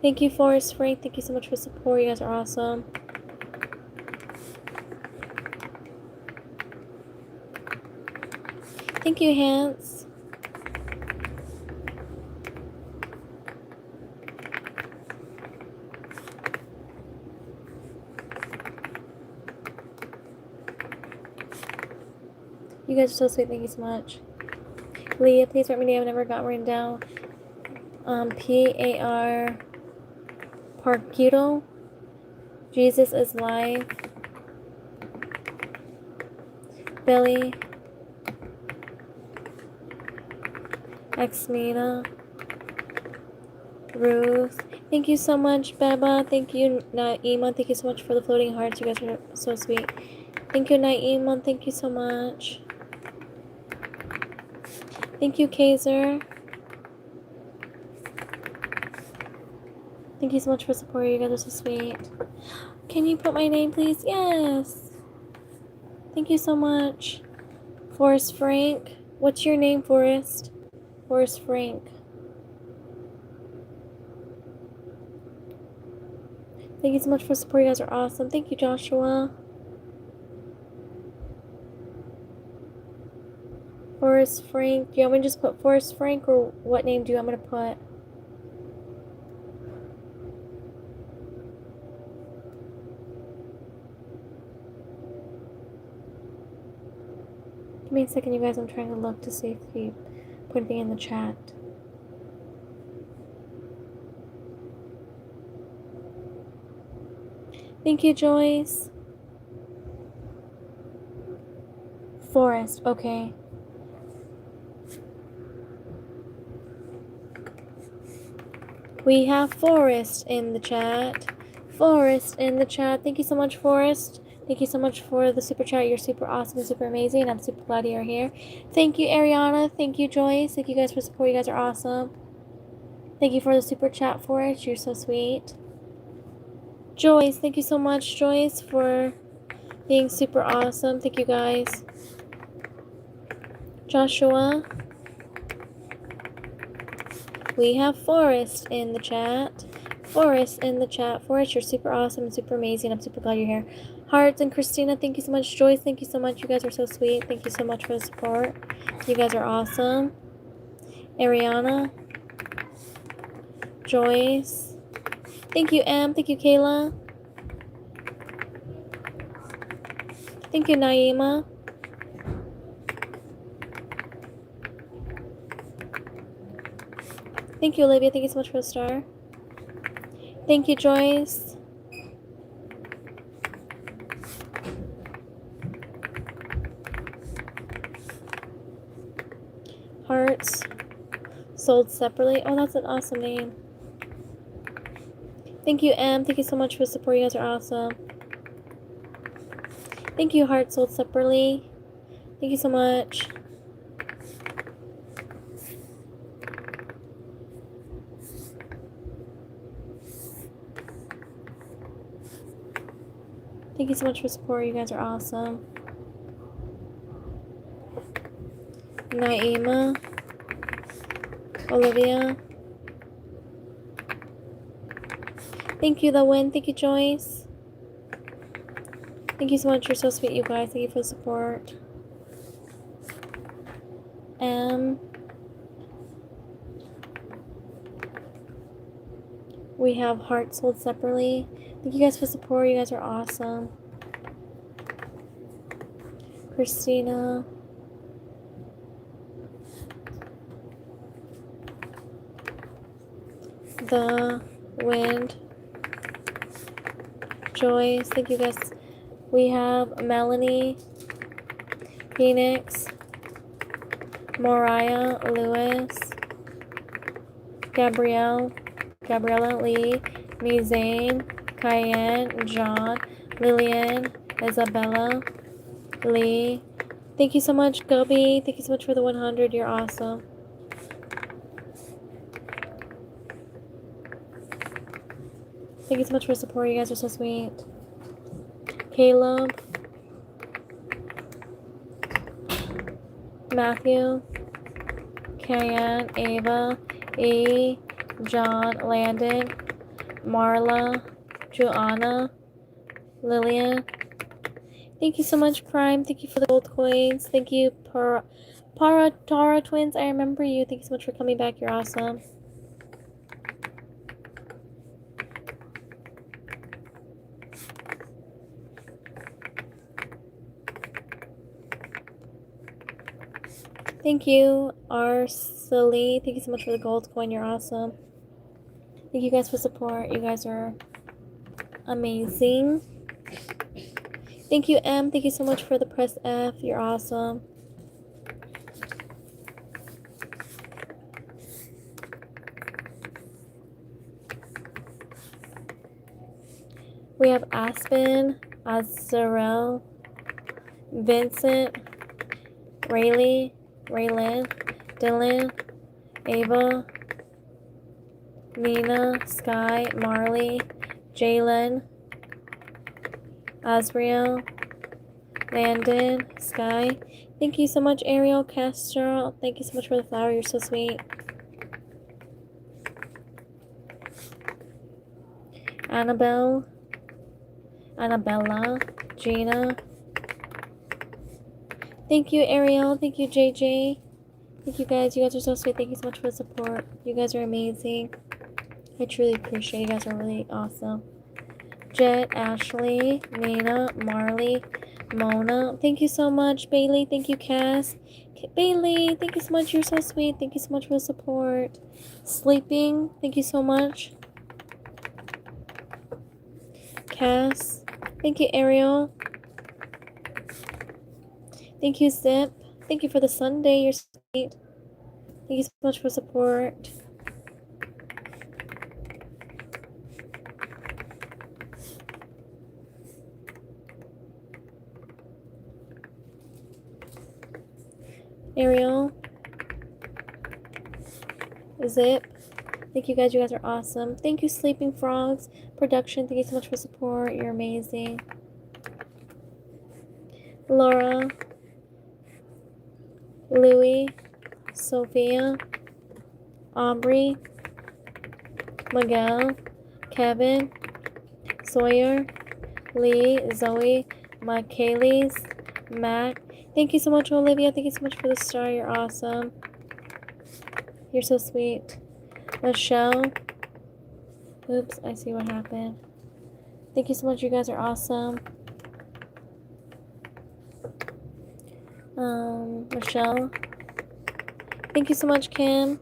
Thank you, Forrest Frank. Thank you so much for support. You guys are awesome. Thank you, Hans. You guys are so sweet. Thank you so much. Leah, please write me name. I've never got written down. P-A-R Parquito. Jesus is live. Billy. Exmina. Ruth. Thank you so much, Beba. Thank you, Naima. Thank you so much for the floating hearts. You guys are so sweet. Thank you, Naima. Thank you so much. Thank you, Kaiser. Thank you so much for supporting. You guys are so sweet. Can you put my name, please? Yes. Thank you so much. Forrest Frank. What's your name, Forrest? Forrest Frank. Thank you so much for support. You guys are awesome. Thank you, Joshua. Forrest Frank. Do you want me to just put Forrest Frank, or what name do you want me to put? Give me a second, you guys. I'm trying to look to see if you put anything in the chat. Thank you, Joyce. Forest, okay. We have Forest in the chat. Forest in the chat. Thank you so much, Forest. Thank you so much for the super chat. You're super awesome and super amazing. I'm super glad you're here. Thank you, Ariana. Thank you, Joyce. Thank you guys for support. You guys are awesome. Thank you for the super chat, Forest. You're so sweet. Joyce, thank you so much, Joyce, for being super awesome. Thank you, guys. Joshua. We have Forest in the chat. Forest in the chat. Forest, you're super awesome and super amazing. I'm super glad you're here. Hearts and Christina, thank you so much. Joyce, thank you so much. You guys are so sweet. Thank you so much for the support. You guys are awesome. Ariana. Joyce. Thank you, Em. Thank you, Kayla. Thank you, Naima. Thank you, Olivia. Thank you so much for the star. Thank you, Joyce. Hearts. Sold separately. Oh, that's an awesome name. Thank you, Em. Thank you so much for the support. You guys are awesome. Thank you, Hearts sold separately. Thank you so much. Thank you so much for support. You guys are awesome. Naima. Olivia. Thank you, The Win. Thank you, Joyce. Thank you so much. You're so sweet, you guys. Thank you for the support. We have Hearts sold separately. Thank you guys for support. You guys are awesome. Christina. The Wind. Joyce. Thank you guys. We have Melanie. Phoenix. Mariah. Lewis. Gabriella Lee. Mizane. Cayenne. John. Lillian. Isabella. Lee. Thank you so much, Gubby. Thank you so much for the 100. You're awesome. Thank you so much for support. You guys are so sweet. Caleb. Matthew. Cayenne. Ava. E. John. Landon. Marla. Joanna. Lillian. Thank you so much, Prime. Thank you for the gold coins. Thank you, Tara Twins. I remember you. Thank you so much for coming back. You're awesome. Thank you, Arcely. Thank you so much for the gold coin. You're awesome. Thank you guys for support. You guys are amazing. Thank you, M. Thank you so much for the press F. You're awesome. We have Aspen, Azarel, Vincent, Rayleigh, Raylyn, Dylan, Ava, Nina, Sky, Marley, Jalen, Asriel, Landon, Sky. Thank you so much, Ariel, Castro. Thank you so much for the flower. You're so sweet. Annabella, Gina. Thank you, Ariel. Thank you, JJ. Thank you guys. You guys are so sweet. Thank you so much for the support. You guys are amazing. I truly appreciate you guys are really awesome. Jet, Ashley, Nina, Marley, Mona. Thank you so much, Bailey. Thank you, Cass. Bailey, thank you so much. You're so sweet. Thank you so much for the support. Sleeping, thank you so much. Cass. Thank you, Ariel. Thank you, Zip. Thank you for the Sunday. You're sweet. Thank you so much for support. Ariel. Zip. Thank you guys. You guys are awesome. Thank you, Sleeping Frogs Production. Thank you so much for support. You're amazing. Laura. Louie. Sophia. Aubrey. Miguel. Kevin. Sawyer. Lee. Zoe. Michaelis. Matt. Thank you so much, Olivia. Thank you so much for the star. You're awesome. You're so sweet. Michelle. Oops, I see what happened. Thank you so much. You guys are awesome. Michelle. Thank you so much, Kim.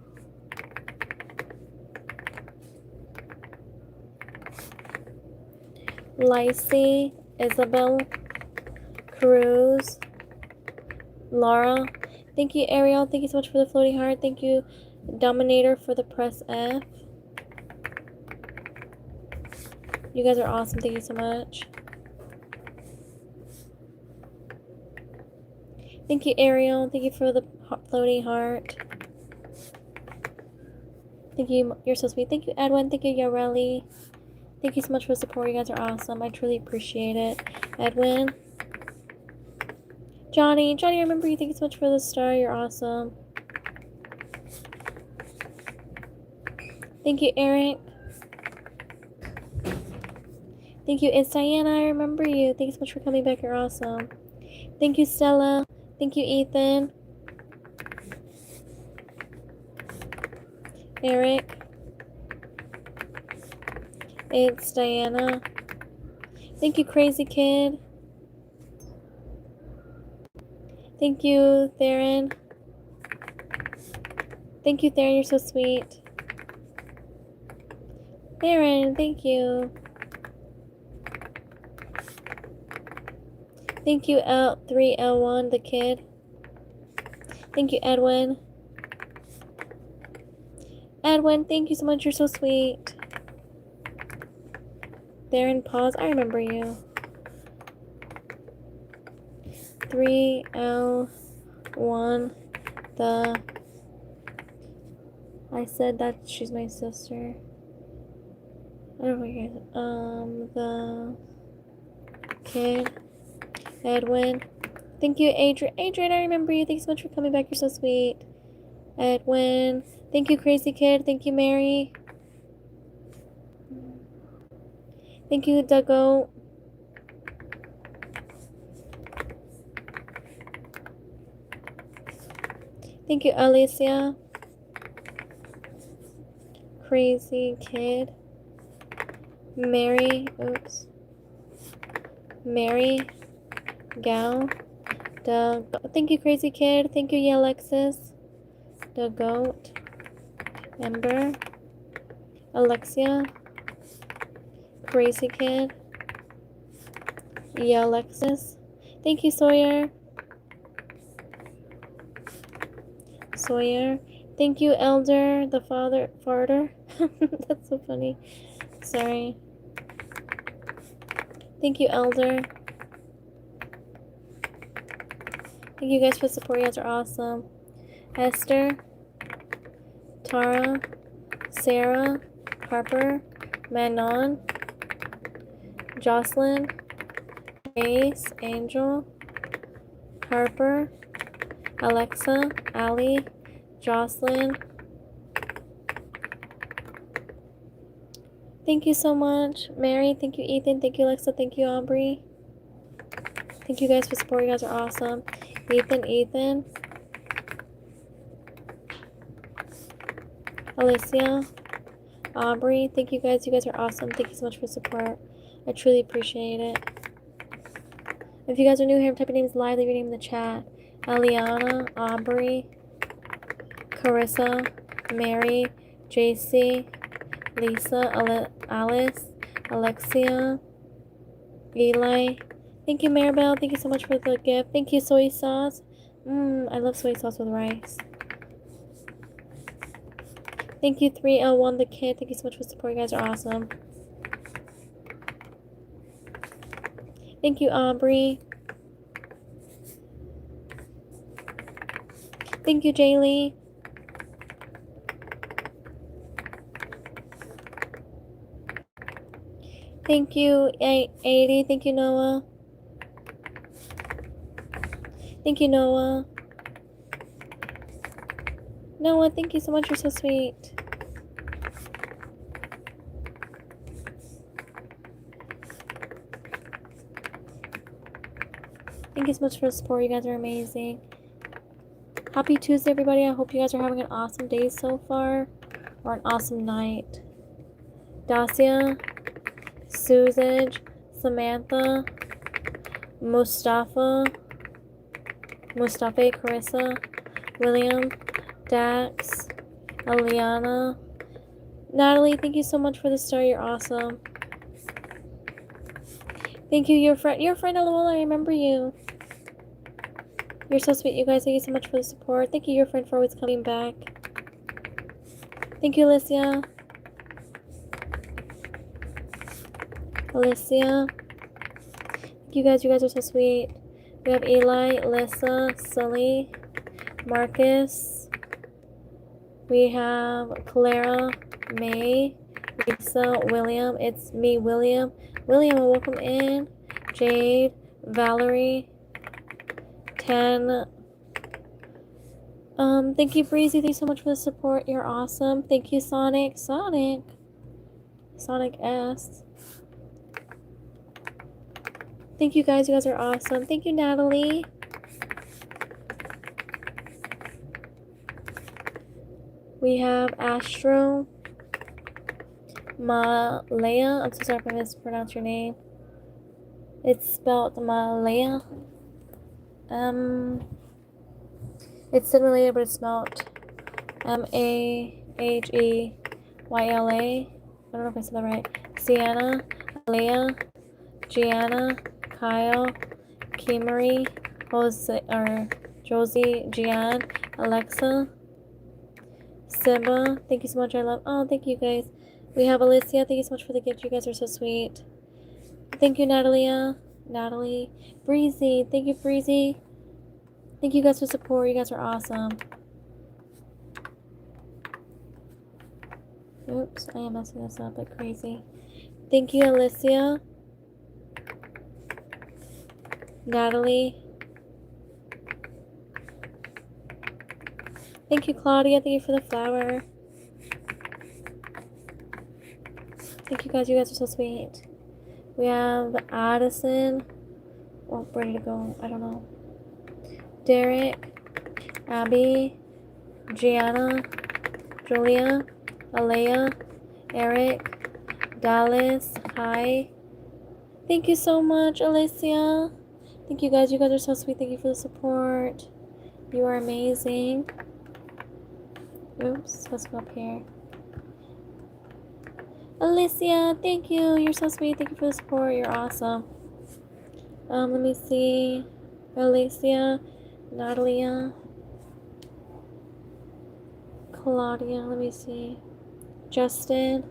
Lacey. Isabel. Cruz. Laura. Thank you, Ariel. Thank you so much for the floating heart. Thank you, Dominator, for the press F. You guys are awesome. Thank you so much. Thank you, Ariel. Thank you for the floating heart. Thank you. You're so sweet. Thank you, Edwin. Thank you, Yareli. Thank you so much for the support. You guys are awesome. I truly appreciate it. Edwin. Johnny, I remember you. Thank you so much for the star. You're awesome. Thank you, Eric. Thank you. It's Diana. I remember you. Thank you so much for coming back. You're awesome. Thank you, Stella. Thank you, Ethan. Eric. It's Diana. Thank you, Crazy Kid. Thank you, Theron. Thank you, Theron. You're so sweet. Theron, thank you. Thank you, L3L1, the kid. Thank you, Edwin. Edwin, thank you so much. You're so sweet. Theron, pause. I remember you. 3L1, the... I said that she's my sister. I don't know what you guys... the... kid. Edwin. Thank you, Adrian. Adrian, I remember you. Thanks so much for coming back. You're so sweet. Edwin. Thank you, Crazy Kid. Thank you, Mary. Thank you, Dago. Thank you, Alicia. Crazy Kid. Mary. Oops. Mary. Gal. Thank you, Crazy Kid. Thank you, Alexis. The Goat. Ember. Alexia. Crazy Kid. Alexis. Thank you, Sawyer. Sawyer. Thank you, Elder, the farter. That's so funny. Sorry. Thank you, Elder. Thank you guys for the support. You guys are awesome. Esther. Tara. Sarah. Harper. Manon. Jocelyn. Grace. Angel. Harper. Alexa. Ali. Jocelyn. Thank you so much. Mary. Thank you, Ethan. Thank you, Alexa. Thank you, Aubrey. Thank you guys for supporting. You guys are awesome. Ethan. Alicia. Aubrey. Thank you guys. You guys are awesome. Thank you so much for support. I truly appreciate it. If you guys are new here, type your names live. Leave your name in the chat. Eliana. Aubrey. Carissa. Mary. JC. Lisa. Alice. Alexia. Eli. Thank you, Maribel. Thank you so much for the gift. Thank you, soy sauce. I love soy sauce with rice. Thank you, 3L1 the kid. Thank you so much for the support. You guys are awesome. Thank you, Aubrey. Thank you, Jaylee. Thank you, 80. Thank you, Noah. Thank you, Noah. Noah, thank you so much. You're so sweet. Thank you so much for the support. You guys are amazing. Happy Tuesday, everybody. I hope you guys are having an awesome day so far. Or an awesome night. Dacia, Susan, Samantha, Mustafa, Carissa, William, Dax, Eliana. Natalie, thank you so much for the star. You're awesome. Thank you, your friend LOL, I remember you. You're so sweet, you guys. Thank you so much for the support. Thank you, your friend, for always coming back. Thank you, Alicia. Thank you guys are so sweet. We have Eli, Alyssa, Sully, Marcus. We have Clara, May, Lisa, William. It's me, William. William, welcome in. Jade, Valerie, 10. Thank you, Breezy. Thank you so much for the support. You're awesome. Thank you, Sonic S. Thank you guys. You guys are awesome. Thank you, Natalie. We have Astro, Malaya. I'm so sorry if I mispronounced your name. It's spelled Malaya. It's simulated, but it's spelled Maheyla. I don't know if I said that right. Sienna, Leah, Gianna, Kyle, Kimmery, Josie, Gian, Alexa, Simba. Thank you so much. Oh, thank you guys. We have Alicia. Thank you so much for the gift. You guys are so sweet. Thank you, Natalie. Breezy. Thank you, Breezy. Thank you guys for support. You guys are awesome. Oops, I am messing this up like crazy. Thank you, Alicia. Natalie. Thank you, Claudia. Thank you for the flower. Thank you guys. You guys are so sweet. We have Addison. Oh, where did it go? I don't know. Derek, Abby, Gianna, Julia, Alea, Eric, Dallas, hi. Thank you so much, Alicia. Thank you guys. You guys are so sweet. Thank you for the support. You are amazing. Oops, let's go up here. Alicia, thank you. You're so sweet. Thank you for the support. You're awesome. Let me see. Alicia, Natalia, Claudia, let me see. Justin.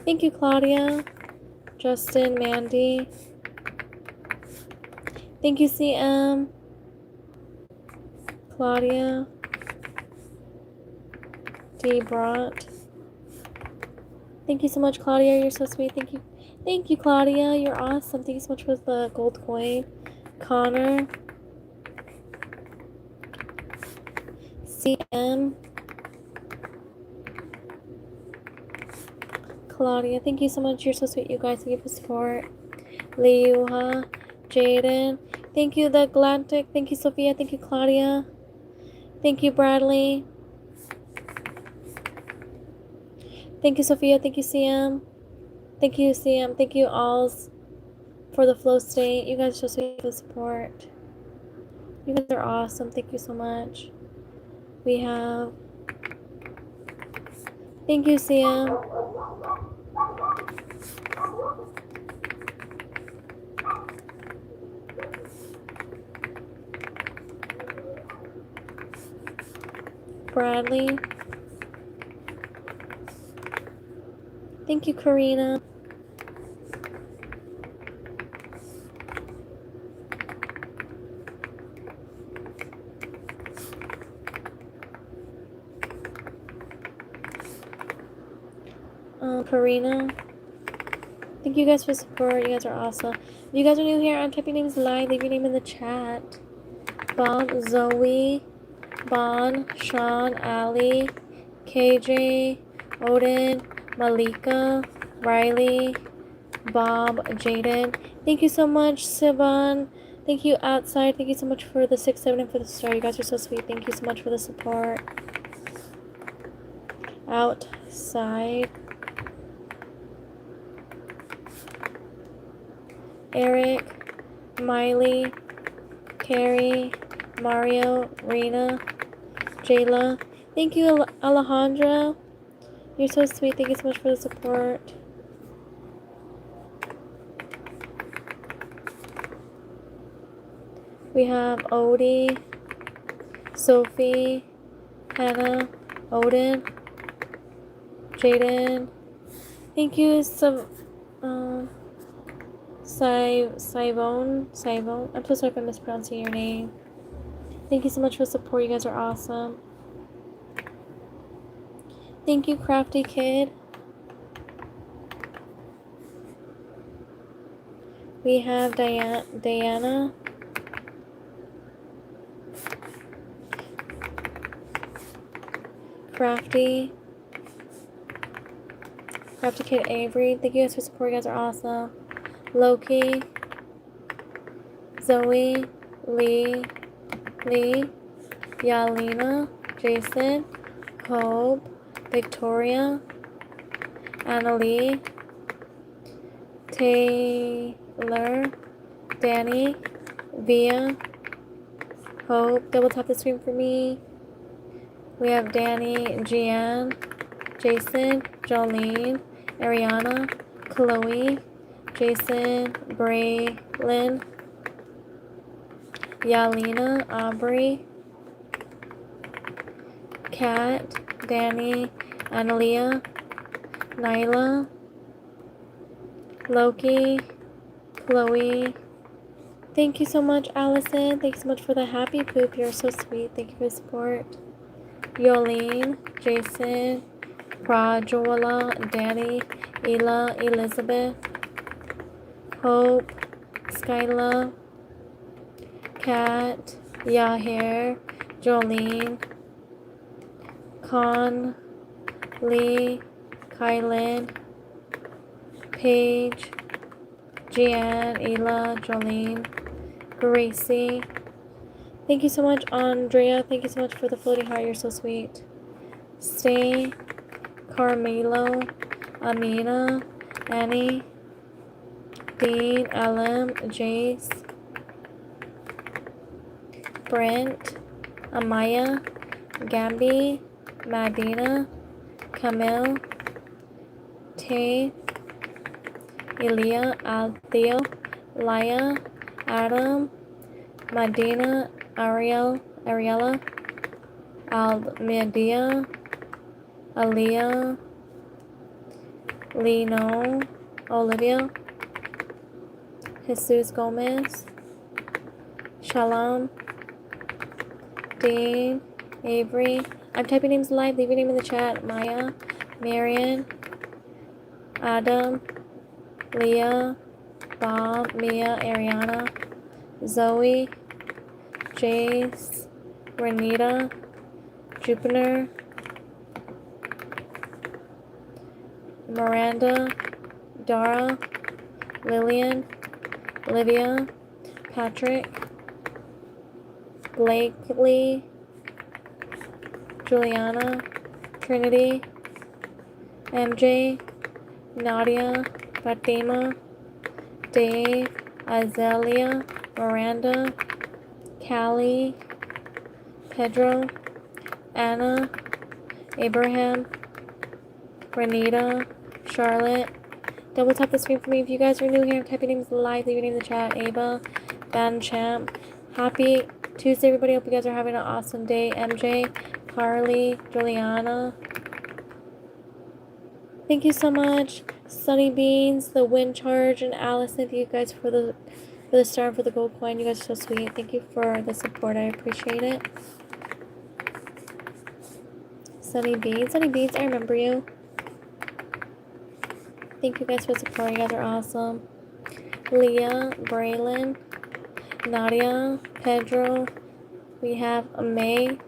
Thank you, Claudia. Justin, Mandy. Thank you, CM. Claudia. D. Bront. Thank you so much, Claudia. You're so sweet. Thank you. Thank you, Claudia. You're awesome. Thank you so much for the gold coin. Connor. CM. Claudia. Thank you so much. You're so sweet, you guys. Thank you for support. Liuha. Jaden. Thank you, The Atlantic. Thank you, Sophia. Thank you, Claudia. Thank you, Bradley. Thank you, Sophia. Thank you, CM. Thank you, CM. Thank you, alls, for the flow state. You guys are so sweet for the support. You guys are awesome. Thank you so much. We have... Thank you, CM. Bradley. Thank you, Karina. Karina. Thank you guys for support. You guys are awesome. If you guys are new here, I'm typing names live. Leave your name in the chat. Bob, Zoe, Bon, Sean, Ali, KJ, Odin, Malika, Riley, Bob, Jaden. Thank you so much, Sivan. Thank you, Outside. Thank you so much for the 6, 7, and for the star. You guys are so sweet. Thank you so much for the support. Outside. Eric, Miley, Carrie, Mario, Rena, Jayla. Thank you, Alejandra. You're so sweet. Thank you so much for the support. We have Odie, Sophie, Hannah, Odin, Jaden. Thank you, Sivone. I'm so sorry if I'm mispronouncing your name. Thank you so much for the support. You guys are awesome. Thank you, Crafty Kid. We have Diana. Crafty Kid Avery. Thank you guys for support. You guys are awesome. Loki. Zoe. Lee. Yalina. Jason. Hope. Victoria. Annalie. Taylor. Danny. Via. Hope. Double tap the screen for me. We have Danny, Gian, Jason, Jolene, Ariana, Chloe, Jason, Braylon, Yalina, Aubrey, Kat, Danny, Analia, Nyla, Loki, Chloe. Thank you so much, Allison. Thanks so much for the happy poop. You're so sweet. Thank you for the support. Yolene, Jason, Prajola, Danny, Ela, Elizabeth, Hope, Skyla, Kat, Yahir, Jolene, Con, Lee, Kylan, Paige, Jeanne, Ela, Jolene, Gracie. Thank you so much, Andrea. Thank you so much for the floating heart. You're so sweet. Stay, Carmelo, Amina, Annie, Dean, LM, Jace, Brent, Amaya, Gabby, Madina, Camille, Tay, Elia, Altheo, Laya, Adam, Madina, Ariella, Almedia, Aaliyah, Lino, Olivia, Jesus Gomez, Shalom, Dean, Avery. I'm typing names live. Leave your name in the chat. Maya, Marion, Adam, Leah, Bob, Mia, Ariana, Zoe, Jace, Renita, Jupiter, Miranda, Dara, Lillian, Olivia, Patrick, Blakely, Juliana, Trinity, MJ, Nadia, Fatima, Dave, Azalea, Miranda, Callie, Pedro, Anna, Abraham, Renita, Charlotte. Double tap the screen for me if you guys are new here. I'm typing names live. Leave your name in the chat. Ava, Van Champ. Happy Tuesday, everybody. Hope you guys are having an awesome day. MJ, Carly, Juliana. Thank you so much, Sunny Beans, the Wind Charge, and Allison. Thank you guys for the star and for the gold coin. You guys are so sweet. Thank you for the support. I appreciate it. Sunny Beans, I remember you. Thank you guys for the support. You guys are awesome. Leah, Braylon, Nadia, Pedro. We have May,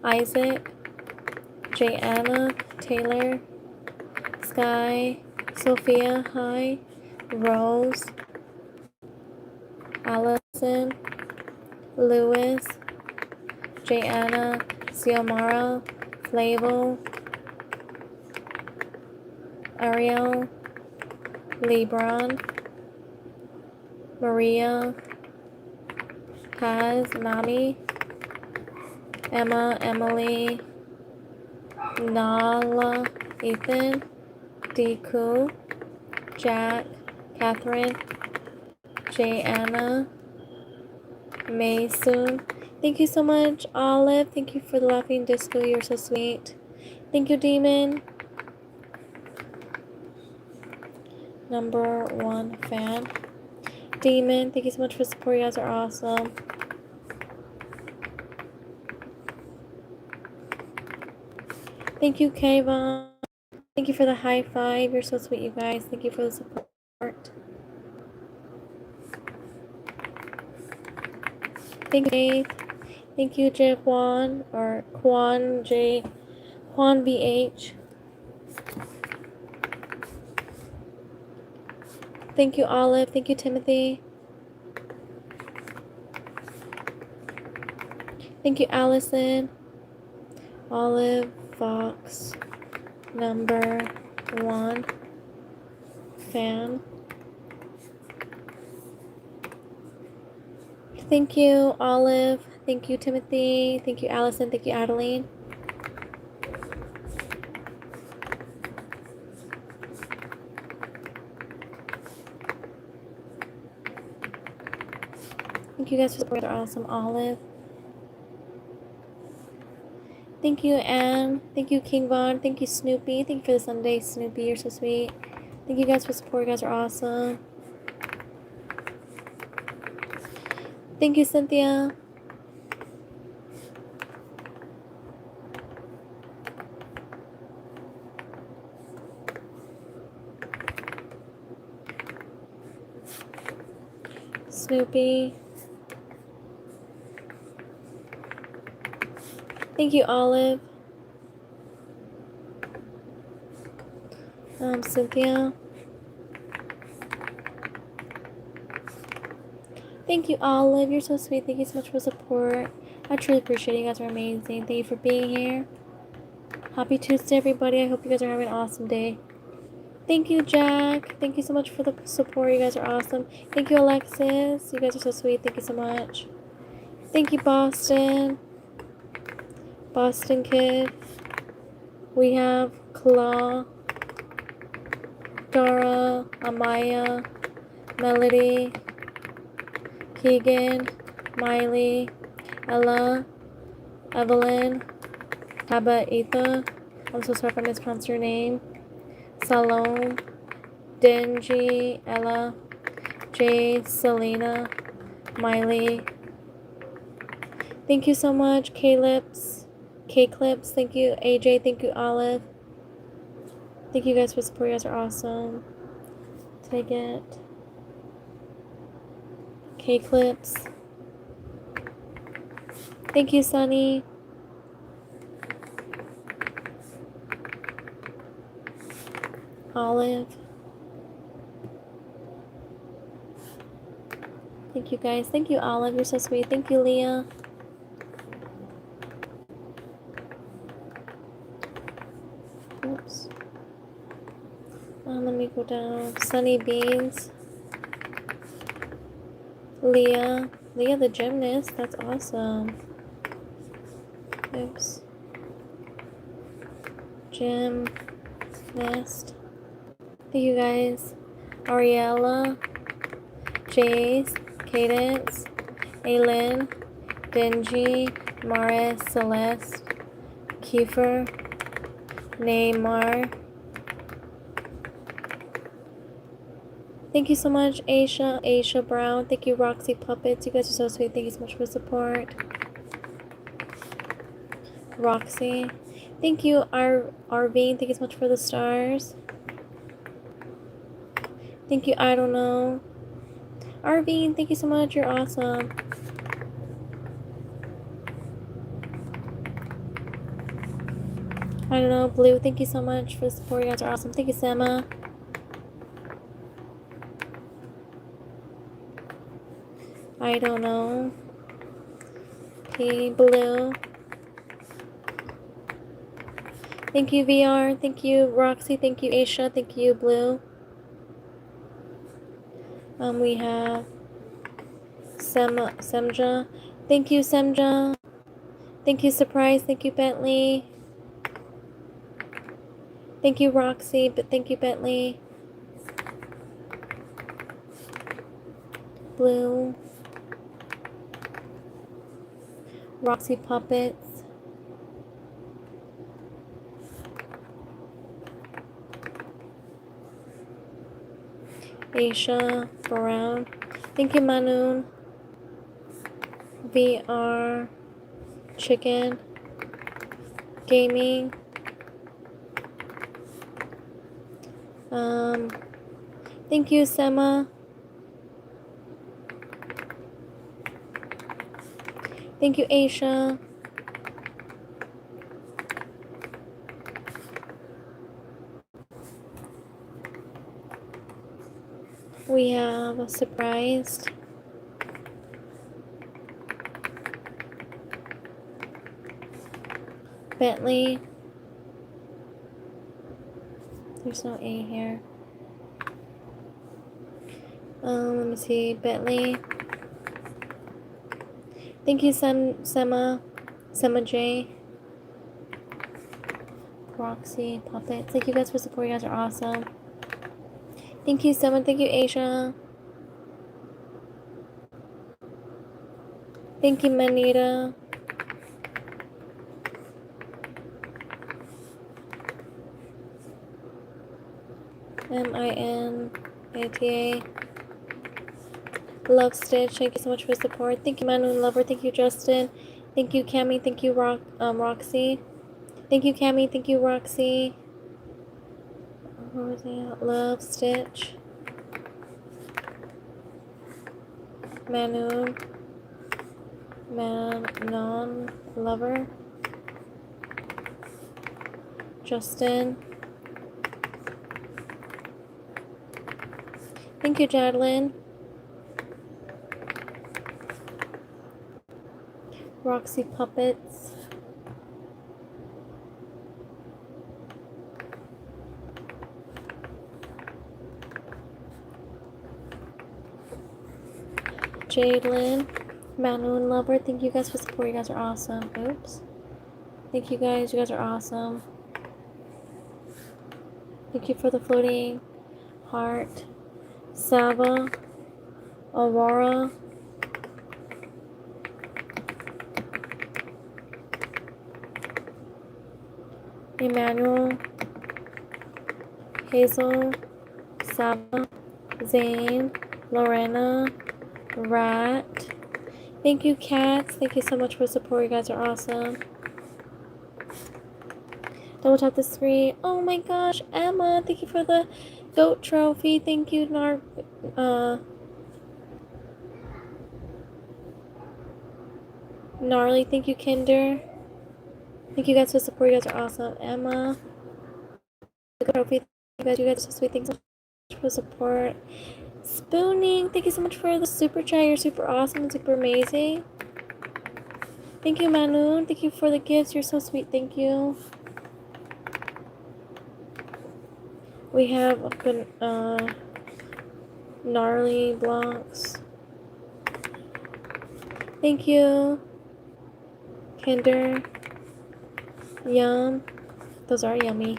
Isaac, Jayana, Taylor, Sky, Sophia, hi, Rose, Allison, Lewis, Jayana, Xiomara, Flavel, Ariel, Lebron, Maria, Kaz, Nami, Emma, Emily, Nala, Ethan, Deku, Jack, Catherine, Jayana, Maysoon. Thank you so much, Olive. Thank you for the laughing disco. You're so sweet. Thank you, Demon. Number 1 fan. Demon, thank you so much for support. You guys are awesome. Thank you, Kayvon. Thank you for the high five. You're so sweet, you guys. Thank you for the support. Thank you, thank you, J. Juan, or Juan J. Juan BH. Thank you, Olive. Thank you, Timothy. Thank you, Allison. Olive, Fox, number 1 fan. Thank you, Olive. Thank you, Timothy. Thank you, Allison. Thank you, Adeline. Thank you guys for supporting. They're awesome. Olive. Thank you, Anne. Thank you, King Von. Thank you, Snoopy. Thank you for the Sunday, Snoopy. You're so sweet. Thank you guys for support. You guys are awesome. Thank you, Cynthia. Snoopy. Thank you, Olive. Cynthia. Thank you, Olive. You're so sweet. Thank you so much for support. I truly appreciate it. You guys are amazing. Thank you for being here. Happy Tuesday, everybody. I hope you guys are having an awesome day. Thank you, Jack. Thank you so much for the support. You guys are awesome. Thank you, Alexis. You guys are so sweet. Thank you so much. Thank you, Boston. Boston Kid. We have Claw, Dara, Amaya, Melody, Keegan, Miley, Ella, Evelyn, Tabaitha. I'm so sorry if I mispronounced your name. Salome, Denji, Ella, Jay, Selena, Miley. Thank you so much, K-Lips. K-Clips, thank you, AJ, thank you, Olive. Thank you guys for support. You guys are awesome. Take it. K-Clips. Thank you, Sunny. Olive. Thank you guys. Thank you, Olive. You're so sweet. Thank you, Leah. Oops. Let me go down. Sunny Beans. Leah. Leah the gymnast. That's awesome. Oops. Gymnast. Thank you guys. Ariella. Jace. Cadence. Aylin. Denji. Maris. Celeste. Kiefer, Neymar. Thank you so much, Aisha Brown. Thank you, Roxy Puppets. You guys are so sweet. Thank you so much for the support. Roxy. Thank you, Arvine. Thank you so much for the stars. Thank you, I don't know. Arvine, thank you so much. You're awesome. I don't know, Blue. Thank you so much for the support. You guys are awesome. Thank you, Sema. I don't know. P Blue. Thank you, VR. Thank you, Roxy. Thank you, Aisha. Thank you, Blue. We have Semja. Thank you, Semja. Thank you, Surprise. Thank you, Bentley. Thank you, Roxy. But thank you, Bentley. Blue. Roxy Puppets. Aisha Brown. Thank you, Manoon. VR. Chicken. Gaming. Thank you, Sema. Thank you, Aisha. We have a surprised. Bentley. There's no A here. Let me see. Bentley. Thank you, Sema J. Roxy Puppet. Thank you guys for supporting. You guys are awesome. Thank you, Sema. Thank you, Asia. Thank you, Manita. MINATA. Love Stitch. Thank you so much for the support. Thank you, Manu and Lover. Thank you, Justin. Thank you, Cami. Thank you, Roxy. Thank you, Cami. Thank you, Roxy. What was that? Love Stitch. Manu. Manon. Lover. Justin. Thank you, Jadlyn. Roxy Puppets. Jadelyn. Manoon Lover. Thank you guys for support. You guys are awesome. Oops. Thank you guys. You guys are awesome. Thank you for the floating heart. Saba. Aurora. Emmanuel. Hazel. Saba. Zane. Lorena. Rat. Thank you, Cats. Thank you so much for support. You guys are awesome. Double tap the screen. Oh my gosh, Emma. Thank you for the goat trophy. Thank you, Gnarly. Thank you, Kinder. Thank you guys for support. You guys are awesome. Emma. The trophy. You guys are so sweet. Thanks so much for support. Spooning. Thank you so much for the super chat. You're super awesome and super amazing. Thank you, Manoon. Thank you for the gifts. You're so sweet. Thank you. We have gnarly blocks. Thank you. Kinder. Yum. Those are yummy.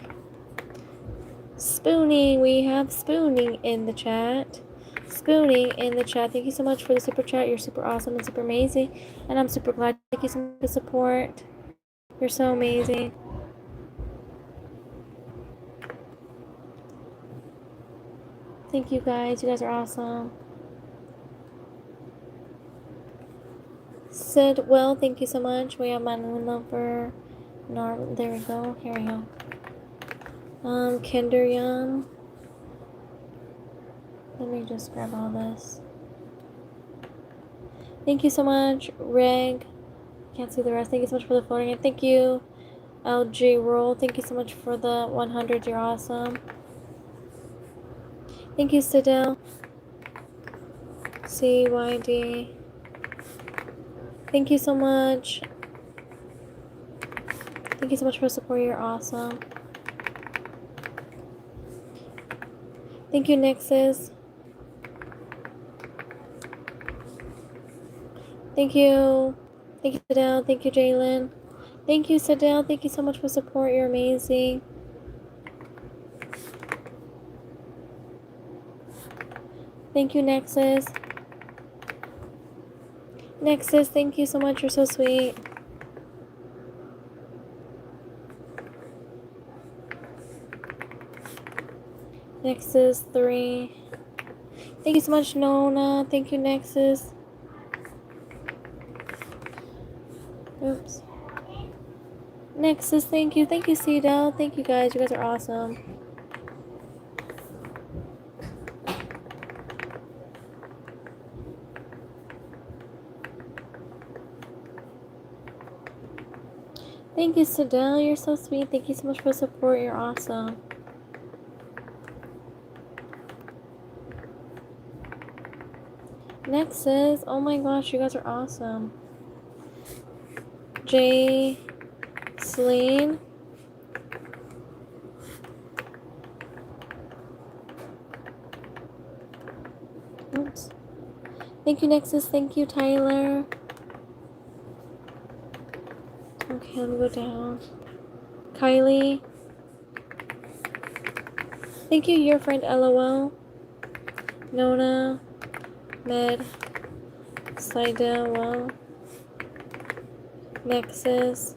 Spooning. We have spooning in the chat. Spooning in the chat. Thank you so much for the super chat. You're super awesome and super amazing. And I'm super glad. Thank you so much for the support. You're so amazing. Thank you guys. You guys are awesome. Sid Will, thank you so much. We have my lover. There we go. Here we go. Kinder Young. Let me just grab all this. Thank you so much, Reg. Can't see the rest. Thank you so much for the floating. And thank you, LG Roll. Thank you so much for the 100. You're awesome. Thank you, Sidel. CYD. Thank you so much. Thank you so much for support. You're awesome. Thank you, Nexus. Thank you. Thank you, Sidel. Thank you, Jalen. Thank you, Sidel. Thank you so much for support. You're amazing. Thank you, Nexus. Nexus, thank you so much. You're so sweet. Nexus 3. Thank you so much, Nona. Thank you, Nexus. Oops. Nexus, thank you. Thank you, Cedel. Thank you, guys. You guys are awesome. Thank you, Cedel. You're so sweet. Thank you so much for the support. You're awesome. Nexus. Oh my gosh, you guys are awesome. Jay Celine. Oops. Thank you, Nexus. Thank you, Tyler. Okay, let me go down. Kylie. Thank you, your friend LOL. Nona. Med. Slidell. Well. Nexus.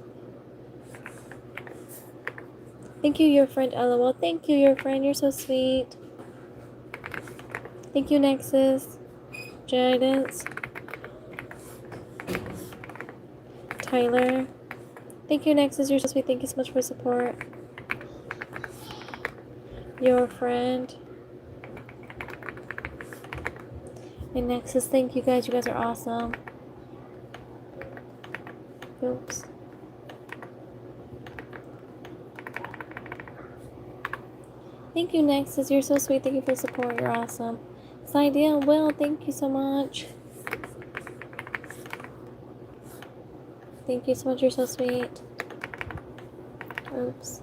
Thank you, your friend LOL. Thank you, your friend. You're so sweet. Thank you, Nexus. Jadance. Tyler. Thank you, Nexus. You're so sweet. Thank you so much for support. Your friend. And Nexus, thank you guys. You guys are awesome. Oops. Thank you, Nexus. You're so sweet. Thank you for the support. You're awesome. Sidea Will, thank you so much. Thank you so much. You're so sweet. Oops.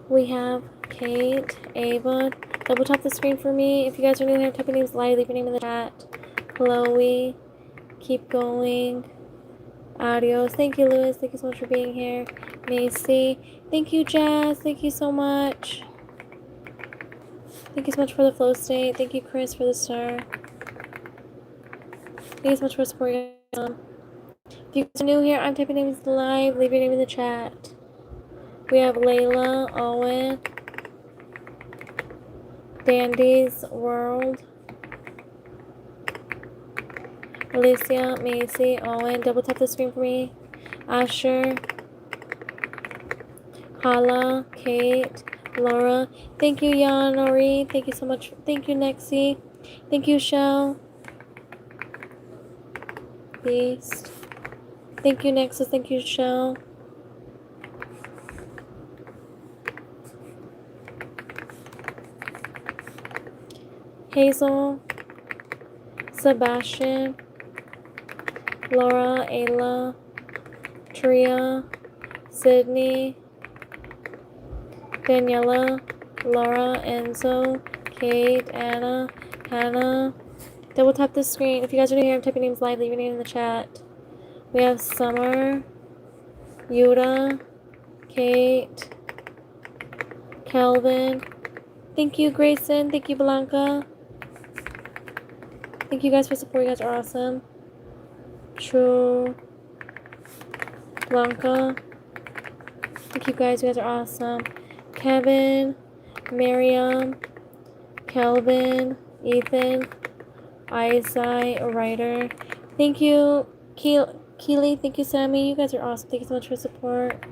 We have Kate, Ava. Double tap the screen for me. If you guys are new here, type your names live. Leave your name in the chat. Chloe. Keep going. Adios. Thank you, Lewis. Thank you so much for being here. Macy. Thank you, Jazz. Thank you so much. Thank you so much for the flow state. Thank you, Chris, for the star. Thank you so much for supporting. If you guys are new here, I'm typing names live. Leave your name in the chat. We have Layla, Owen, Dandy's World, Alicia, Macy, Owen. Double tap the screen for me. Asher, Hala, Kate, Laura. Thank you, Yanori. Thank you so much. Thank you, Nexie. Thank you, Shell. Beast. Thank you, Nexus. Thank you, Shell. Hazel. Sebastian. Laura, Ayla. Tria. Sydney. Daniela. Laura, Enzo. Kate, Anna, Hannah. Double tap the screen. If you guys are new here, I'm typing names live. Leave your name in the chat. We have Summer, Yuta, Kate, Calvin. Thank you, Grayson. Thank you, Blanca. Thank you guys for support. You guys are awesome. True. Blanca. Thank you guys. You guys are awesome. Kevin, Miriam, Kelvin, Ethan, Isai, Ryder. Thank you, Keely. Thank you, Sammy. You guys are awesome. Thank you so much for support.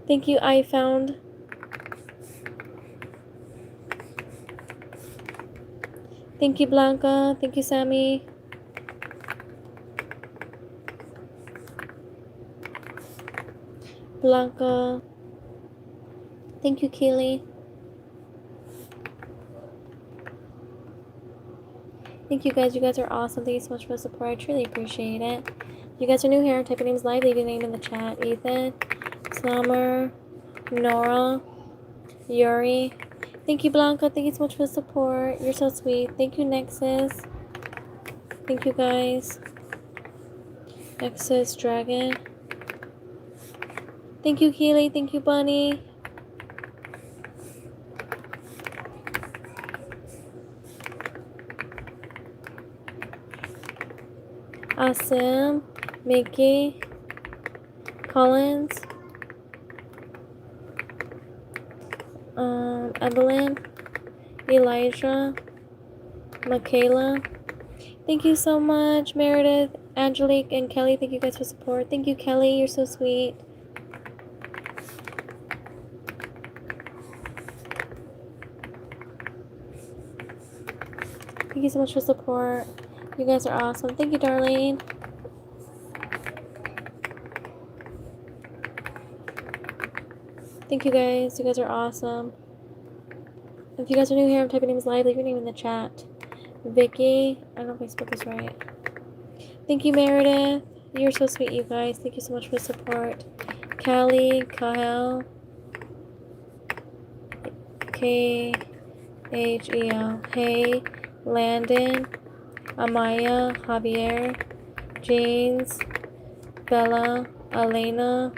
Thank you, I found. Thank you, Blanca. Thank you, Sammy. Blanca. Thank you, Keely. Thank you guys. You guys are awesome. Thank you so much for the support. I truly appreciate it. If you guys are new here, type your names live. Leave your name in the chat. Ethan, Summer, Nora, Yuri. Thank you, Blanca. Thank you so much for the support. You're so sweet. Thank you, Nexus. Thank you, guys. Nexus, Dragon. Thank you, Keely. Thank you, Bunny. Asim, Mickey, Collins, Evelyn, Elijah, Michaela. Thank you so much, Meredith, Angelique, and Kelly. Thank you guys for support. Thank you, Kelly. You're so sweet. Thank you so much for support. You guys are awesome. Thank you, Darlene. Thank you guys. You guys are awesome. If you guys are new here, I'm typing names live. Leave your name in the chat. Vicky. I don't know if I spelled this right. Thank you, Meredith. You're so sweet, you guys. Thank you so much for the support. Callie, Kahel, Khel. Hey, Landon, Amaya, Javier, James, Bella, Elena,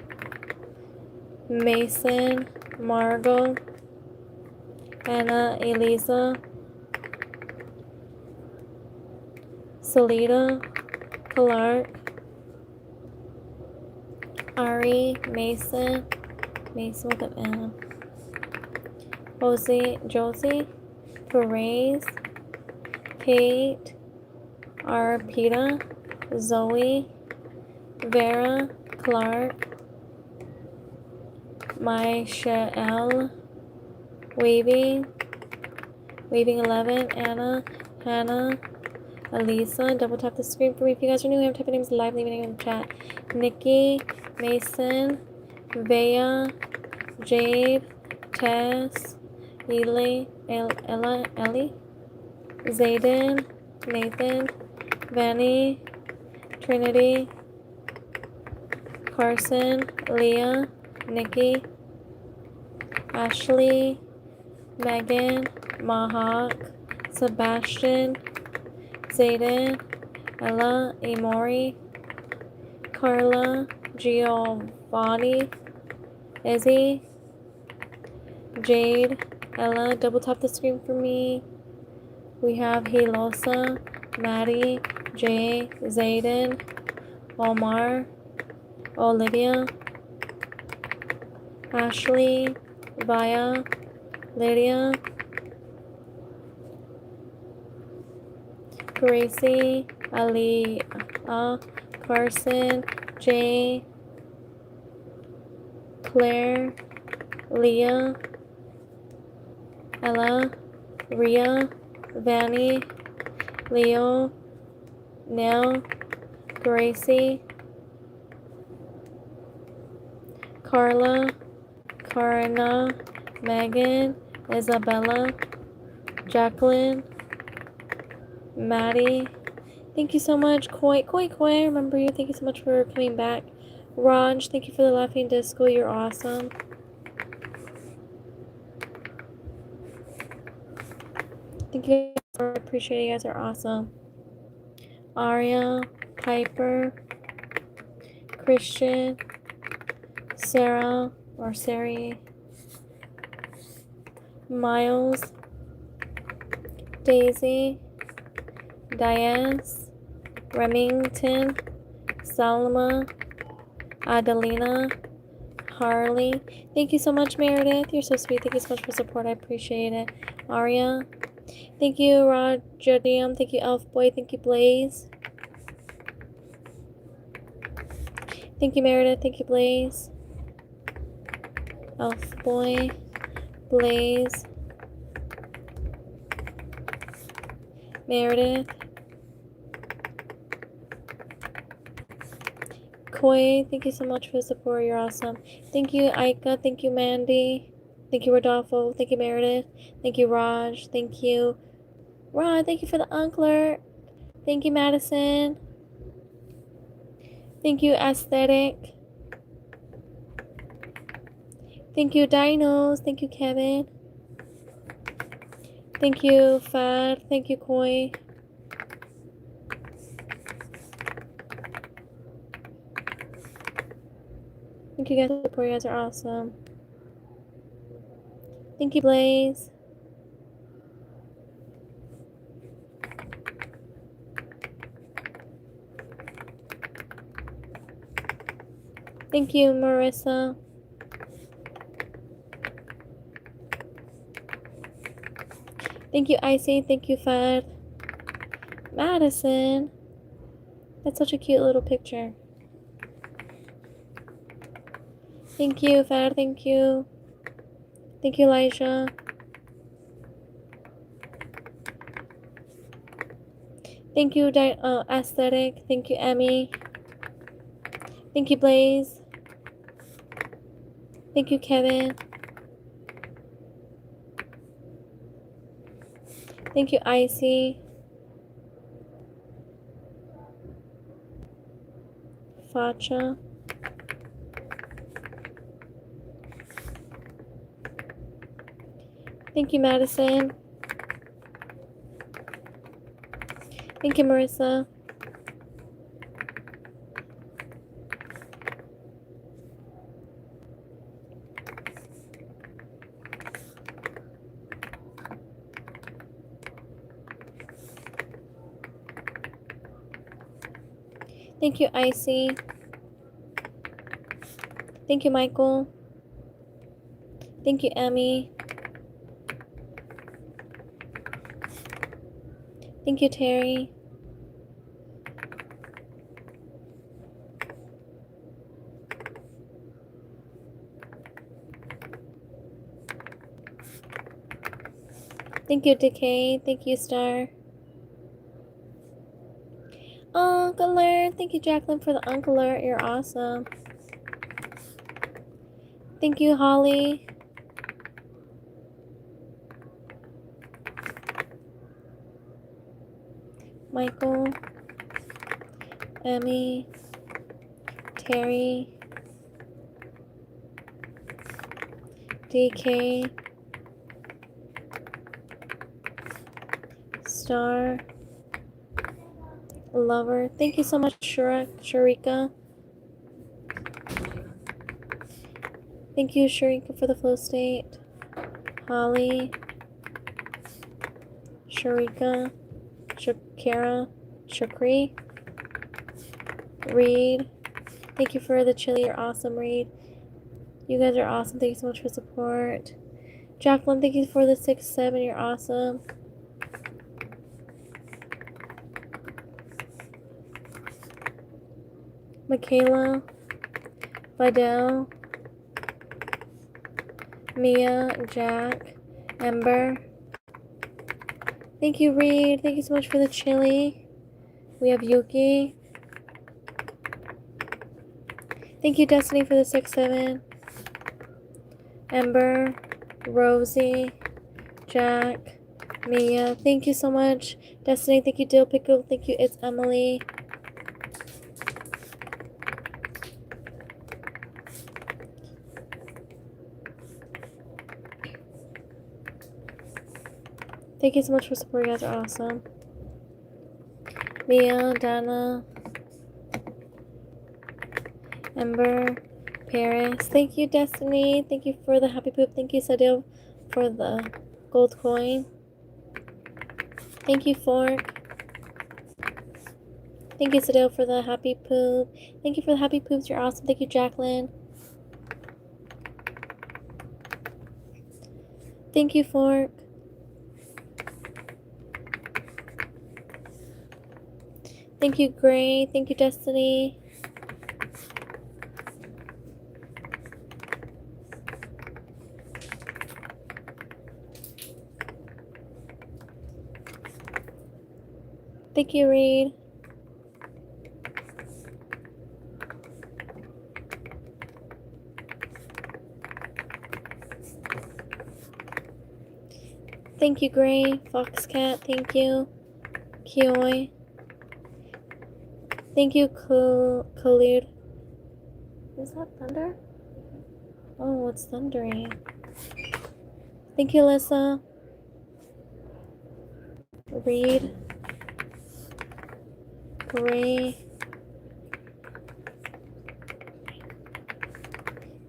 Mason, Margot, Anna, Elisa, Salida, Clark, Ari, Mason with an M, Josie, Perez, Kate, Arpita, Zoe, Vera, Clark, Michelle, Waving 11, Anna, Hannah, Elisa. Double tap the screen for me if you guys are new. I'm typing names live, leaving name in the chat. Nikki, Mason, Vea, Jade, Tess, Ellie, Zayden, Nathan, Vanny, Trinity, Carson, Leah, Nikki, Ashley, Megan, Mahawk, Sebastian, Zayden, Ella, Amori, Carla, Giovanni, Izzy, Jade, Ella. Double tap the screen for me. We have Hilosa, Maddie, Jay, Zayden, Omar, Olivia, Ashley, Vaya, Lydia, Gracie, Ali, Carson, Jay, Claire, Leah, Ella, Ria, Vanny, Leo, Nell, Gracie, Carla, Karina, Megan, Isabella, Jacqueline, Maddie. Thank you so much. Koi, I remember you. Thank you so much for coming back. Raj, thank you for the laughing disco. You're awesome. Thank you guys. I appreciate it. You guys are awesome. Aria, Piper, Christian, Sarah or Sari, Miles, Daisy, Diaz, Remington, Salma, Adelina, Harley. Thank you so much, Meredith. You're so sweet. Thank you so much for support. I appreciate it. Aria. Thank you, Roger DM. Thank you, Elf Boy. Thank you, Blaze. Thank you, Meredith. Thank you, Blaze. Elf Boy. Blaze. Meredith. Koi, thank you so much for the support. You're awesome. Thank you, Aika. Thank you, Mandy. Thank you, Rodolfo. Thank you, Meredith. Thank you, Raj. Thank you, Rod. Thank you for the uncler. Thank you, Madison. Thank you, Aesthetic. Thank you, Dinos. Thank you, Kevin. Thank you, Fad. Thank you, Koi. Thank you guys for the support. You guys are awesome. Thank you, Blaze. Thank you, Marissa. Thank you, Icy. Thank you, Fad. Madison. That's such a cute little picture. Thank you, Fad. Thank you. Thank you, Elijah. Thank you, Aesthetic. Thank you, Emmy. Thank you, Blaze. Thank you, Kevin. Thank you, Icy. Facha. Thank you, Madison. Thank you, Marissa. Thank you, Icy. Thank you, Michael. Thank you, Emmy. Thank you, Terry. Thank you, Decay. Thank you, Star. Uncle Alert. Thank you, Jacqueline, for the Uncle Alert. You're awesome. Thank you, Holly. Michael. Emmy. Terry. DK. Star. Lover. Thank you so much, Sharika. Thank you, Sharika, for the flow state. Holly. Sharika. Shakira. Shakri. Reed. Thank you for the chili. You're awesome, Reed. You guys are awesome. Thank you so much for support. Jacqueline, thank you for the 6-7. You're awesome. Michaela. Vidal. Mia. Jack. Ember. Thank you, Reed. Thank you so much for the chili. We have Yuki. Thank you, Destiny, for the 6-7. Ember. Rosie. Jack. Mia. Thank you so much. Destiny, thank you, Dill Pickle. Thank you, It's Emily. Thank you so much for supporting. You guys are awesome. Mia, Dana, Ember, Paris. Thank you, Destiny. Thank you for the happy poop. Thank you, Sadil, for the gold coin. Thank you, Fork. Thank you, Sadil, for the happy poop. Thank you for the happy poops. You're awesome. Thank you, Jacqueline. Thank you, Fork. Thank you, Gray. Thank you, Destiny. Thank you, Reed. Thank you, Gray. Foxcat, thank you. Kioi. Thank you, Khalid. Is that thunder? Oh, it's thundering. Thank you, Alyssa. Reed. Gray.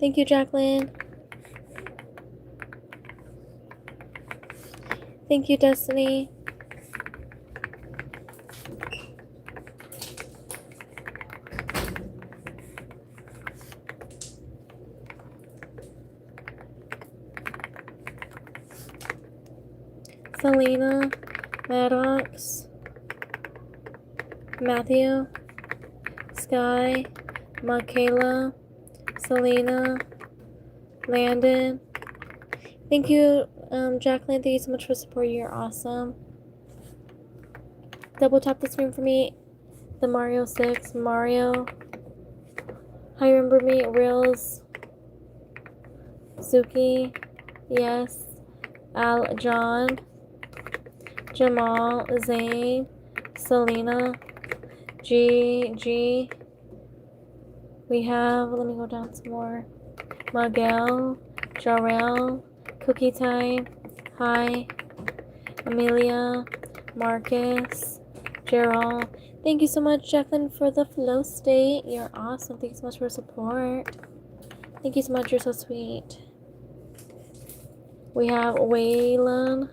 Thank you, Jacqueline. Thank you, Destiny. Selena. Maddox. Matthew. Sky. Michaela. Selena. Landon. Thank you, Jacqueline. Thank you so much for supporting. You're awesome. Double tap the screen for me. The Mario 6. Mario. Hi, remember me. Reels. Suki. Yes. Al. John. Jamal. Zane. Selena. G. We have, let me go down some more. Miguel. Jarrell. Cookie Time. Hi. Amelia. Marcus. Gerald. Thank you so much, Jacqueline, for the flow state. You're awesome. Thank you so much for support. Thank you so much. You're so sweet. We have Waylon,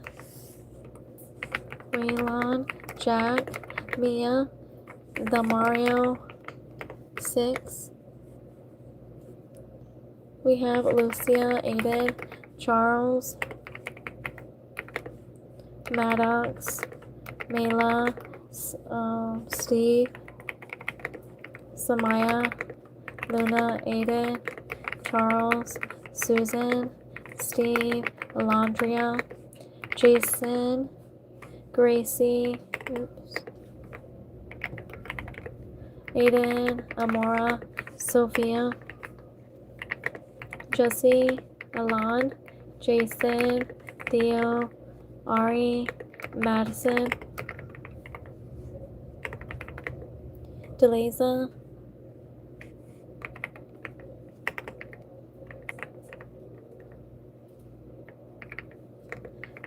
Jack, Mia, the Mario 6. We have Lucia, Aiden, Charles, Maddox, Mayla, Steve, Samaya, Luna, Aiden, Charles, Susan, Steve, Alondria, Jason, Gracie, Aiden, Amora, Sophia, Jesse, Alon, Jason, Theo, Ari, Madison, Deleza,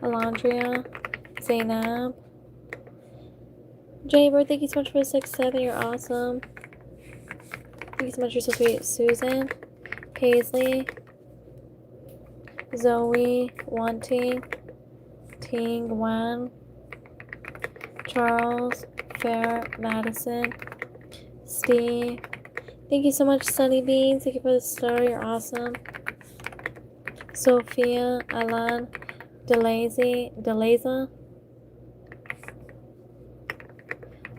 Alondria, Zainab, Jaybird, thank you so much for the 6-7, you're awesome. Thank you so much, you're so sweet. Susan, Paisley, Zoe, Wanting, Ting, Wan, Charles, Fair, Madison, Steve. Thank you so much, Sunny Beans. Thank you for the star. You're awesome. Sophia, Alan, Deleza,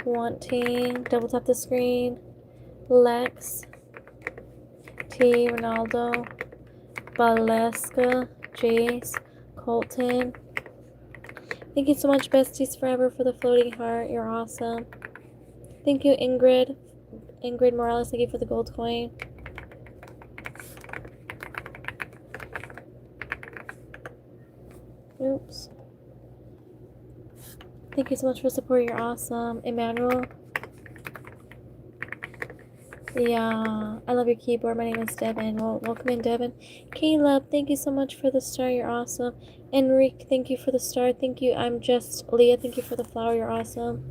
Wanting, double tap the screen, Lex, T, Ronaldo, Valeska, Jace, Colton. Thank you so much, Besties Forever, for the floating heart. You're awesome. Thank you, Ingrid Morales. Thank you for the gold coin. Oops. Thank you so much for supporting. You're awesome. Emmanuel. Yeah, I love your keyboard. My name is Devin. Well, welcome in, Devin. Caleb, thank you so much for the star. You're awesome. Enrique, thank you for the star. Thank you. I'm just Leah. Thank you for the flower. You're awesome.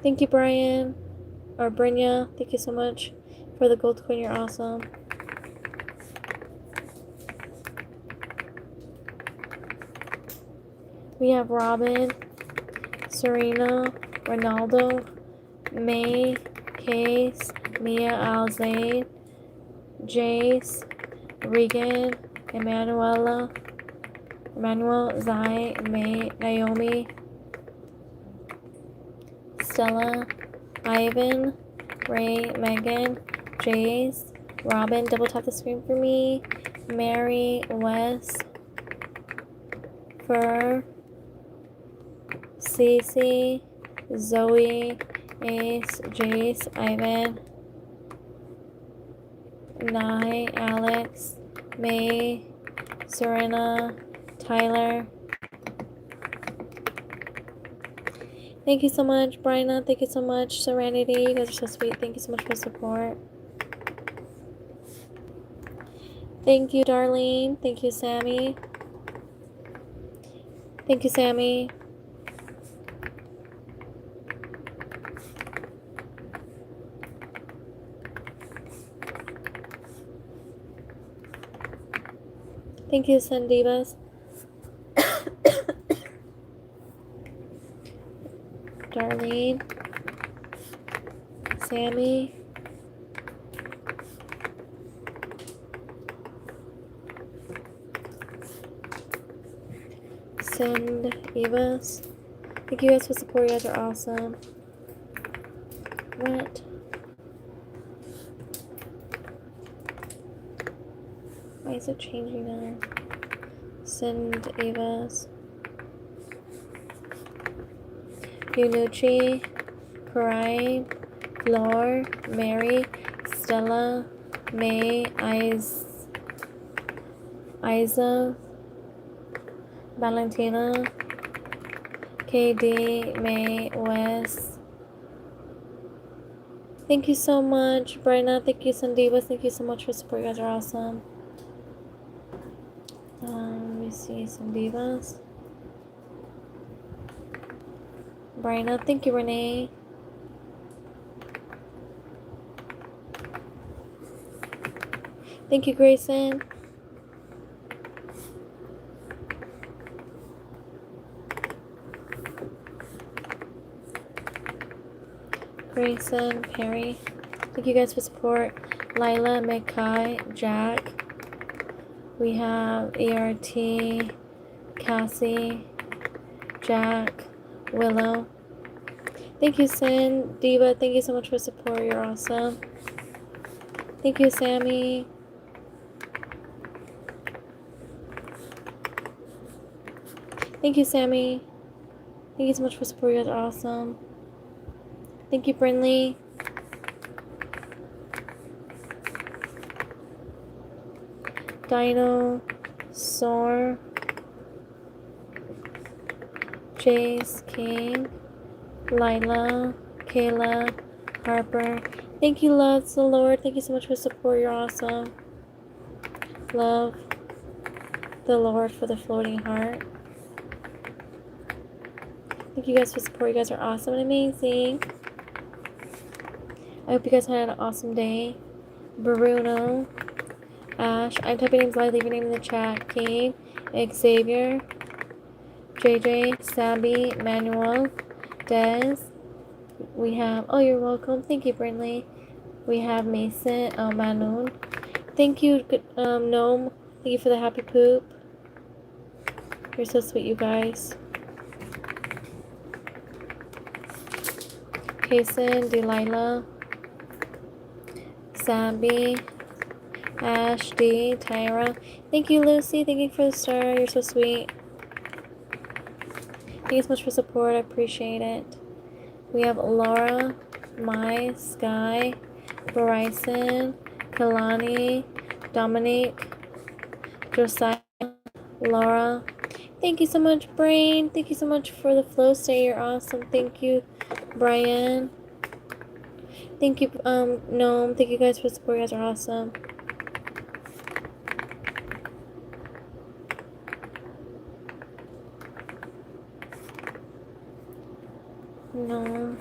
Thank you, Brian. Or Brynja. Thank you so much for the gold coin. You're awesome. We have Robin, Serena, Ronaldo, May, Case, Mia Alzaid, Jace, Regan, Emmanuel, Zai, May, Naomi, Stella, Ivan, Ray, Megan, Jace, Robin, double tap the screen for me, Mary, Wes, Fur, Cece, Zoe, Ace, Jace, Ivan, Nye, Alex, May, Serena, Tyler. Thank you so much, Bryna. Thank you so much, Serenity. You guys are so sweet. Thank you so much for the support. Thank you, Darlene. Thank you, Sammy. Thank you, Sammy. Thank you, Sandivas. Darlene. Sammy. Send Evas. Thank you guys for support. You guys are awesome. What? Why is it changing now? Send Evas. Yunuchi. Karai. Flor. Mary. Stella. May. Isa. Valentina. KD. May. Wes. Thank you so much, Bryna. Thank you, Sandivas. Thank you so much for support. You guys are awesome. Let me see, Sandivas. Bryna. Thank you, Renee. Thank you, Grayson. Grayson, Perry. Thank you guys for support. Lila, Mekai, Jack. We have ERT, Cassie, Jack, Willow. Thank you, Sin, Diva. Thank you so much for support. You're awesome. Thank you, Sammy. Thank you, Sammy. Thank you so much for support. You guys are awesome. Thank you, Brinley. Dino, Soar, Jace, King, Lila, Kayla, Harper. Thank you, loves the Lord. Thank you so much for support. You're awesome. Love the Lord for the floating heart. Thank you guys for support. You guys are awesome and amazing. I hope you guys had an awesome day. Bruno, Ash, I'm typing names live. Leave your name in the chat. Kane, Xavier, JJ, Sabby, Manuel, Des. We have, oh, you're welcome. Thank you, Brinley. We have Mason, Manoon. Thank you, Gnome. Thank you for the happy poop. You're so sweet, you guys. Kason, Delilah, Sabby, Ash, D, Tyra. Thank you, Lucy. Thank you for the star. You're so sweet. Thank you so much for support. I appreciate it. We have Laura, Mai, Sky, Bryson, Kalani, Dominique, Josiah, Laura. Thank you so much, Brain. Thank you so much for the flow state. You're awesome. Thank you, Brian. Thank you, Gnome. Thank you guys for the support. You guys are awesome. No.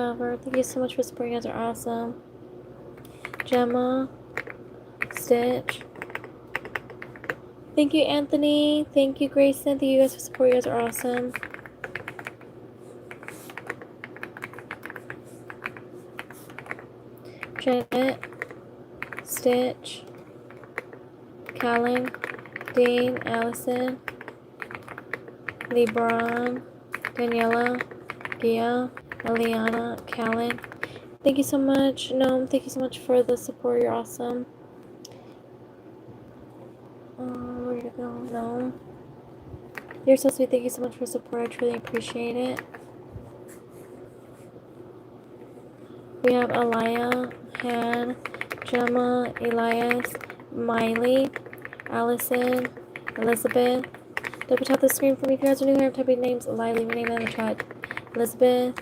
Undercover. Thank you so much for supporting. You guys are awesome. Gemma. Stitch. Thank you, Anthony. Thank you, Grayson. Thank you guys for supporting. You guys are awesome. Janet. Stitch. Callan. Dean. Allison. LeBron. Daniela. Gia. Eliana. Callan. Thank you so much. Gnome, thank you so much for the support. You're awesome. Where did it go? Gnome. You're so sweet. Thank you so much for support. I truly appreciate it. We have Alaya, Han, Gemma, Elias, Miley, Allison, Elizabeth. Double tap the screen for me if you guys are new here. I'm typing names. Alaya, leave your name in the chat. Elizabeth.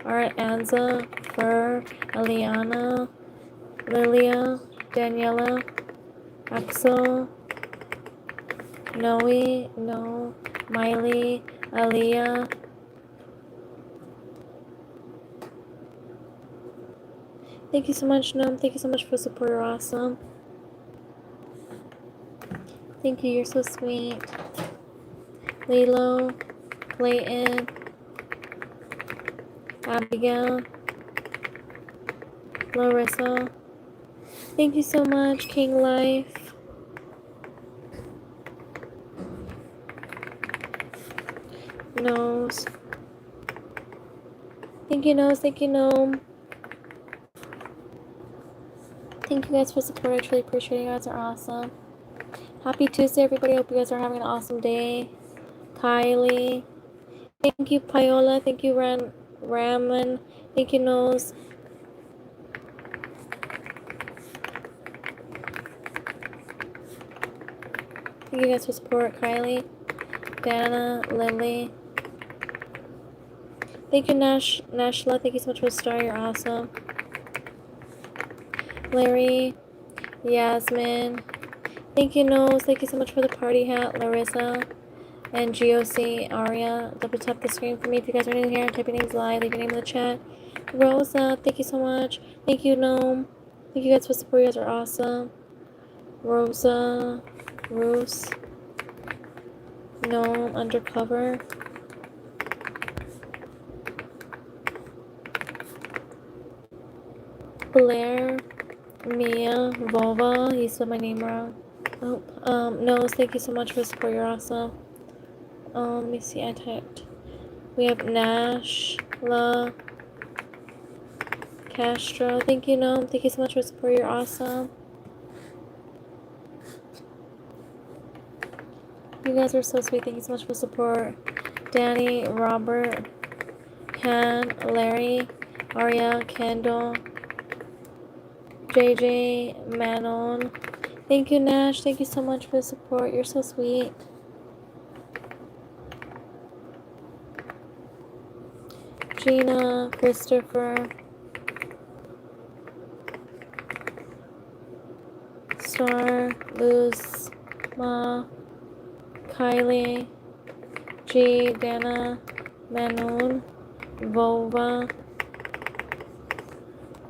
Alright, Anza, Fur, Eliana, Lilia, Daniela, Axel, Noe, No, Miley, Aliyah. Thank you so much, Gnome. Thank you so much for the support. You're awesome. Thank you. You're so sweet. Lilo, Clayton, Abigail, Larissa. Thank you so much, King Life. Nose. Thank you, Nose. Thank you, Gnome. Thank you guys for support. I truly appreciate it. You guys are awesome. Happy Tuesday, everybody. I hope you guys are having an awesome day. Kylie. Thank you, Paola. Thank you, Raman. Thank you, Nose. Thank you guys for support. Kylie. Dana. Lily. Thank you, Nashla. Thank you so much for the star. You're awesome. Larry. Yasmin. Thank you, Nose. Thank you so much for the party hat. Larissa. And GOC. Aria. Double tap the screen for me if you guys are new here. Type your names live. Leave your name in the chat. Rosa. Thank you so much. Thank you, Gnome. Thank you guys for support. You guys are awesome. Rosa. Roos. Gnome. Undercover. Blair. Mia. Volva. You said my name wrong. Oh, Nose, thank you so much for the support. You're awesome. Let me see. I typed. We have Nash. La. Castro. Thank you, Gnome. Thank you so much for the support. You're awesome. You guys are so sweet. Thank you so much for the support. Danny. Robert. Han. Larry. Aria. Kendall. JJ. Manon. Thank you, Nash. Thank you so much for the support. You're so sweet. Gina. Christopher. Star. Luz. Ma. Kylie. G. Dana. Manon. Volva.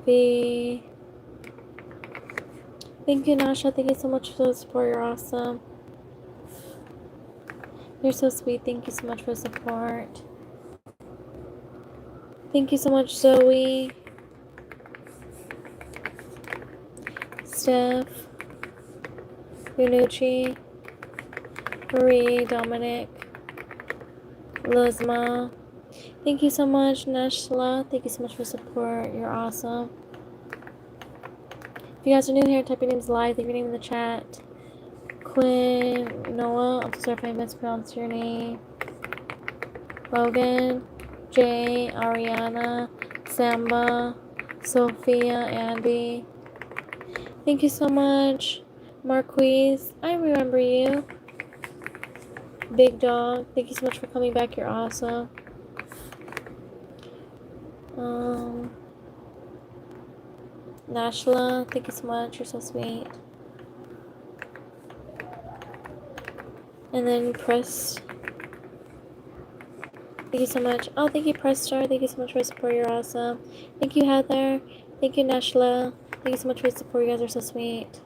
V. Thank you, Nasha. Thank you so much for the support. You're awesome. You're so sweet. Thank you so much for the support. Thank you so much, Zoe. Steph. Yunuchi. Marie. Dominic. Lizma. Thank you so much, Nashla. Thank you so much for support. You're awesome. If you guys are new here, type your names live. Leave your name in the chat. Quinn. Noah. I'm sorry if I mispronounced your name. Logan. Jay. Ariana. Samba. Sophia. Andy. Thank you so much. Marquise. I remember you. Big Dog. Thank you so much for coming back. You're awesome. Nashla, thank you so much. You're so sweet. And then press. Thank Thank you so much. Oh, thank you, Press Star. Thank you so much for the support. You're awesome. Thank you, Heather. Thank you, Nashla. Thank you so much for the support. You guys are so sweet.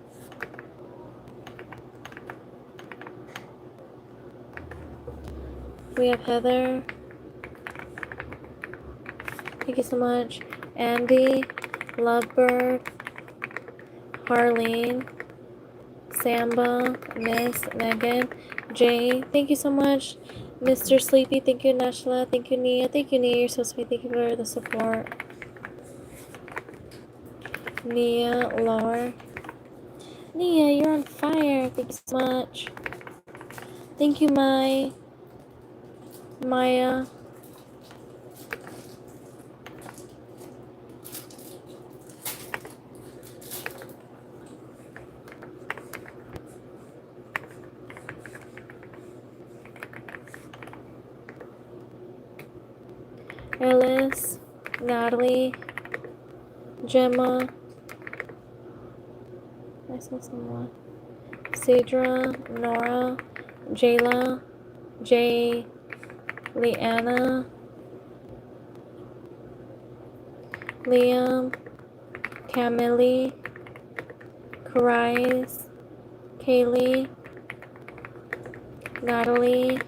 We have Heather. Thank you so much. Andy, Lovebird, Harleen, Samba, Miss, Megan, Jay. Thank you so much. Mr. Sleepy, thank you, Nashla. Thank you, Nia. Thank you, Nia. You're so sweet. Thank you for the support. Nia, Laura. Nia, you're on fire. Thank you so much. Thank you, Maya. Alice, Natalie, Gemma. I saw someone. Cedra, Nora, Jayla, Jay, Leanna, Liam, Camille, Karais, Kaylee, Natalie,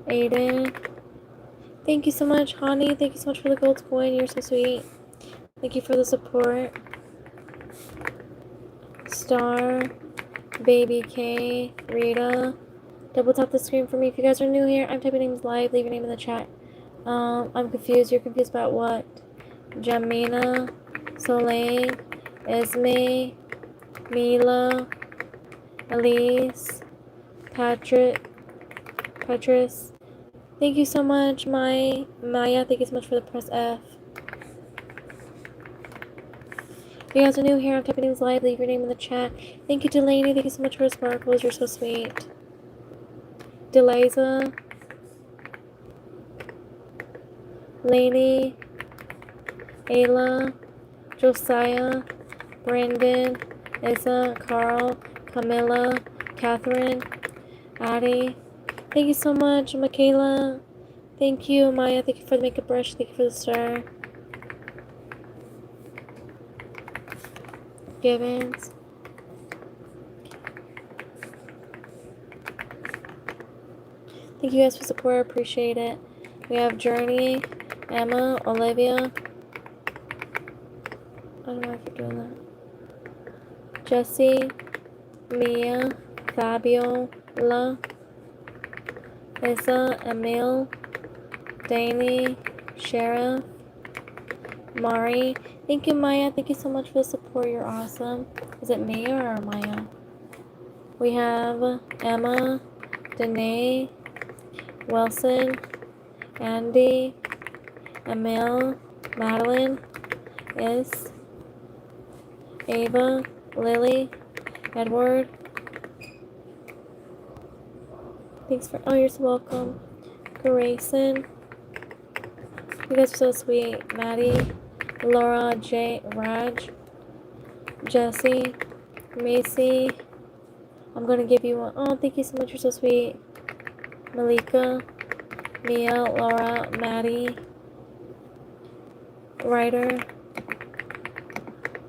Aiden. Thank you so much, Honey. Thank you so much for the gold coin. You're so sweet. Thank you for the support. Star, Baby K, Rita. Double tap the screen for me. If you guys are new here, I'm typing names live. Leave your name in the chat. I'm confused. You're confused about what? Jamina, Soleil, Esme, Mila, Elise, Patrice. Thank you so much, Maya. Thank you so much for the press F. If you guys are new here, I'm typing names live. Leave your name in the chat. Thank you, Delaney. Thank you so much for the sparkles. You're so sweet. Deliza, Lainey, Ayla, Josiah, Brandon, Isa, Carl, Camilla, Catherine, Addie. Thank you so much, Michaela. Thank you, Maya. Thank you for the makeup brush. Thank you for the star. Gibbons. Thank you guys for support. I appreciate it. We have Journey, Emma, Olivia. I don't know if you're doing that. Jesse, Mia, Fabiola, Issa, Emil, Danny, Sheriff, Mari. Thank you, Maya. Thank you so much for the support. You're awesome. Is it Maya or Maya? We have Emma, Danae, Wilson, Andy, Emil, Madeline, Is, Ava, Lily, Edward. Thanks for, oh, you're so welcome. Grayson. You guys are so sweet. Maddie, Laura, Jay, Raj, Jesse, Macy. I'm gonna give you one. Oh, thank you so much. You're so sweet. Malika, Mia, Laura, Maddie, Ryder,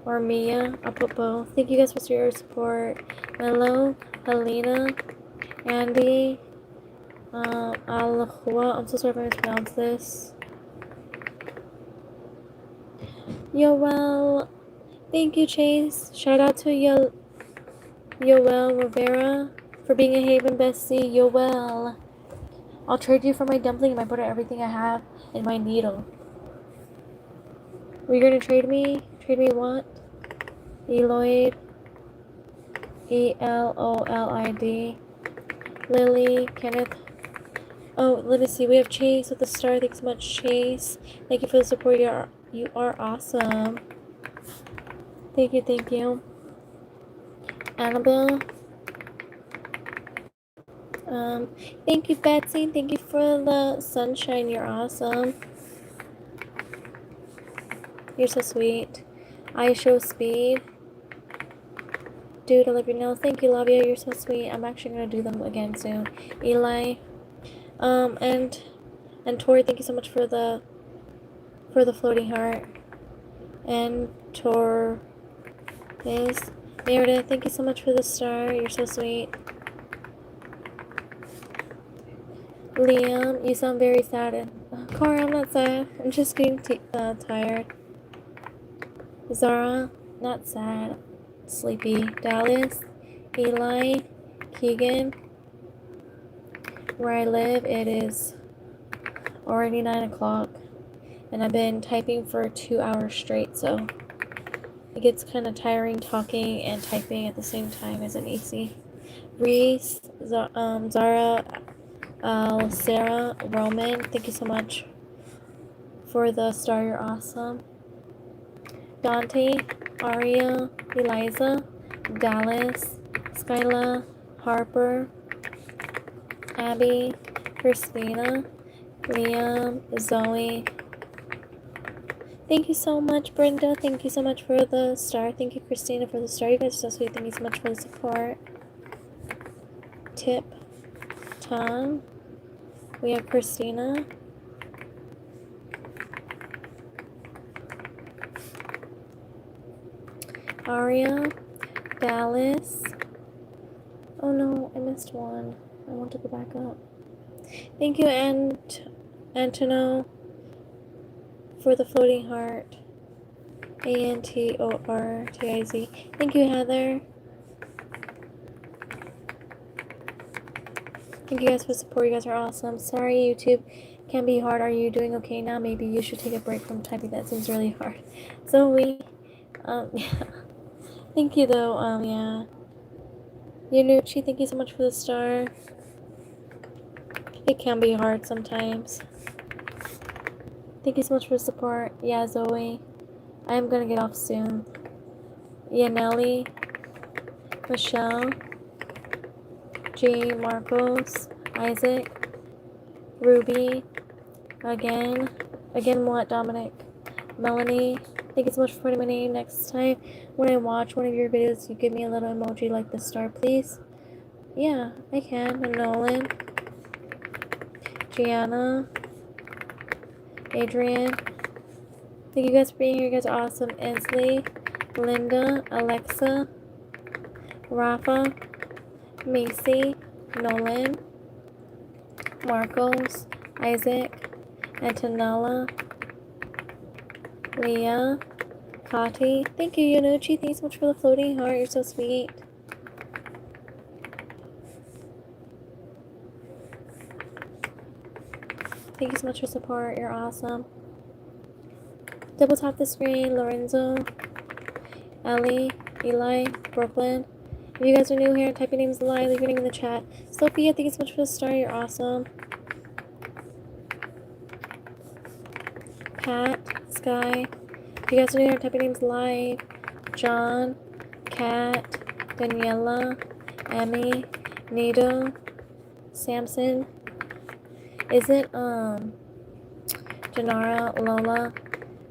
or Mia. I'll put both. Thank you guys for your support. Hello, Helena, Andy, Alahua. I'm so sorry if I mispronounced this. Yoel. Thank you, Chase. Shout out to Yoel Rivera for being a Haven bestie. Yoel. I'll trade you for my dumpling, my butter, everything I have, and my needle. Were you gonna trade me? Trade me what? Eloyd. Elolid. Lily. Kenneth. Oh, let me see. We have Chase with the star. Thanks so much, Chase. Thank you for the support. You are awesome. Thank you, thank you. Annabelle. Thank you, Betsy. Thank you for the sunshine. You're awesome. You're so sweet. I show speed. Dude, I love your nails. Thank you, Lavia. You're so sweet. I'm actually gonna do them again soon. Eli, and Tori, thank you so much for the floating heart. And Tor is Meredith, thank you so much for the star. You're so sweet. Liam, you sound very sad. Cora, I'm not sad. I'm just getting tired. Zara, not sad. Sleepy. Dallas, Eli, Keegan. Where I live, it is already 9 o'clock. And I've been typing for 2 hours straight, so it gets kind of tiring talking and typing at the same time. Isn't easy. Reese, Zara, Sarah, Roman, thank you so much for the star. You're awesome. Dante, Aria, Eliza, Dallas, Skyla, Harper, Abby, Christina, Liam, Zoe. Thank you so much, Brenda. Thank you so much for the star. Thank you, Christina, for the star. You guys are so sweet. Thank you so much for the support. Tip, Tom. We have Christina. Aria, Dallas. Oh no, I missed one. I want to go back up. Thank you, Antono, for the floating heart. ANTORTIZ. Thank you, Heather. Thank you guys for the support. You guys are awesome. Sorry, YouTube can be hard. Are you doing okay now? Maybe you should take a break from typing. That seems really hard. Zoe, yeah. Thank you though. Yeah. Yanucci, thank you so much for the star. It can be hard sometimes. Thank you so much for the support. Yeah, Zoe. I'm gonna get off soon. Yaneli, Michelle, G, Marcos, Isaac, Ruby, again what, Dominic, Melanie, thank you so much for putting my name. Next time when I watch one of your videos, you give me a little emoji like the star, please. Yeah, I can. Nolan, Gianna, Adrian, thank you guys for being here. You guys are awesome. Inslee, Linda, Alexa, Rafa, Macy, Nolan, Marcos, Isaac, Antonella, Leah, Kati. Thank you, Yanucci. Thanks so much for the floating heart. You're so sweet. Thank you so much for support. You're awesome. Double tap the screen. Lorenzo, Ellie, Eli, Brooklyn. If you guys are new here, type your names live, leave your name in the chat. Sophia, thank you so much for the star. You're awesome. Pat, Sky. If you guys are new here, type your names live. John, Kat, Daniela, Emmy, Nito, Samson. Is it Janara, Lola,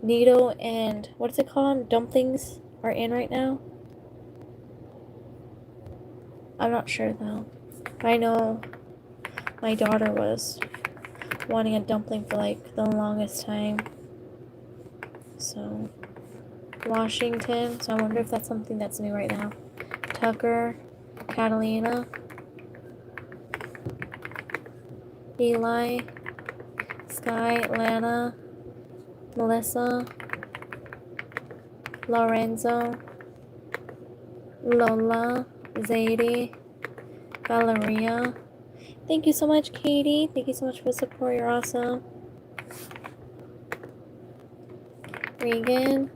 Nito, and what is it called? Dumplings are in right now. I'm not sure though. I know my daughter was wanting a dumpling for like the longest time. So Washington. So I wonder if that's something that's new right now. Tucker, Catalina, Eli, Sky, Lana, Melissa, Lorenzo, Lola, Zadie, Valeria. Thank you so much, Katie. Thank you so much for the support. You're awesome. Regan,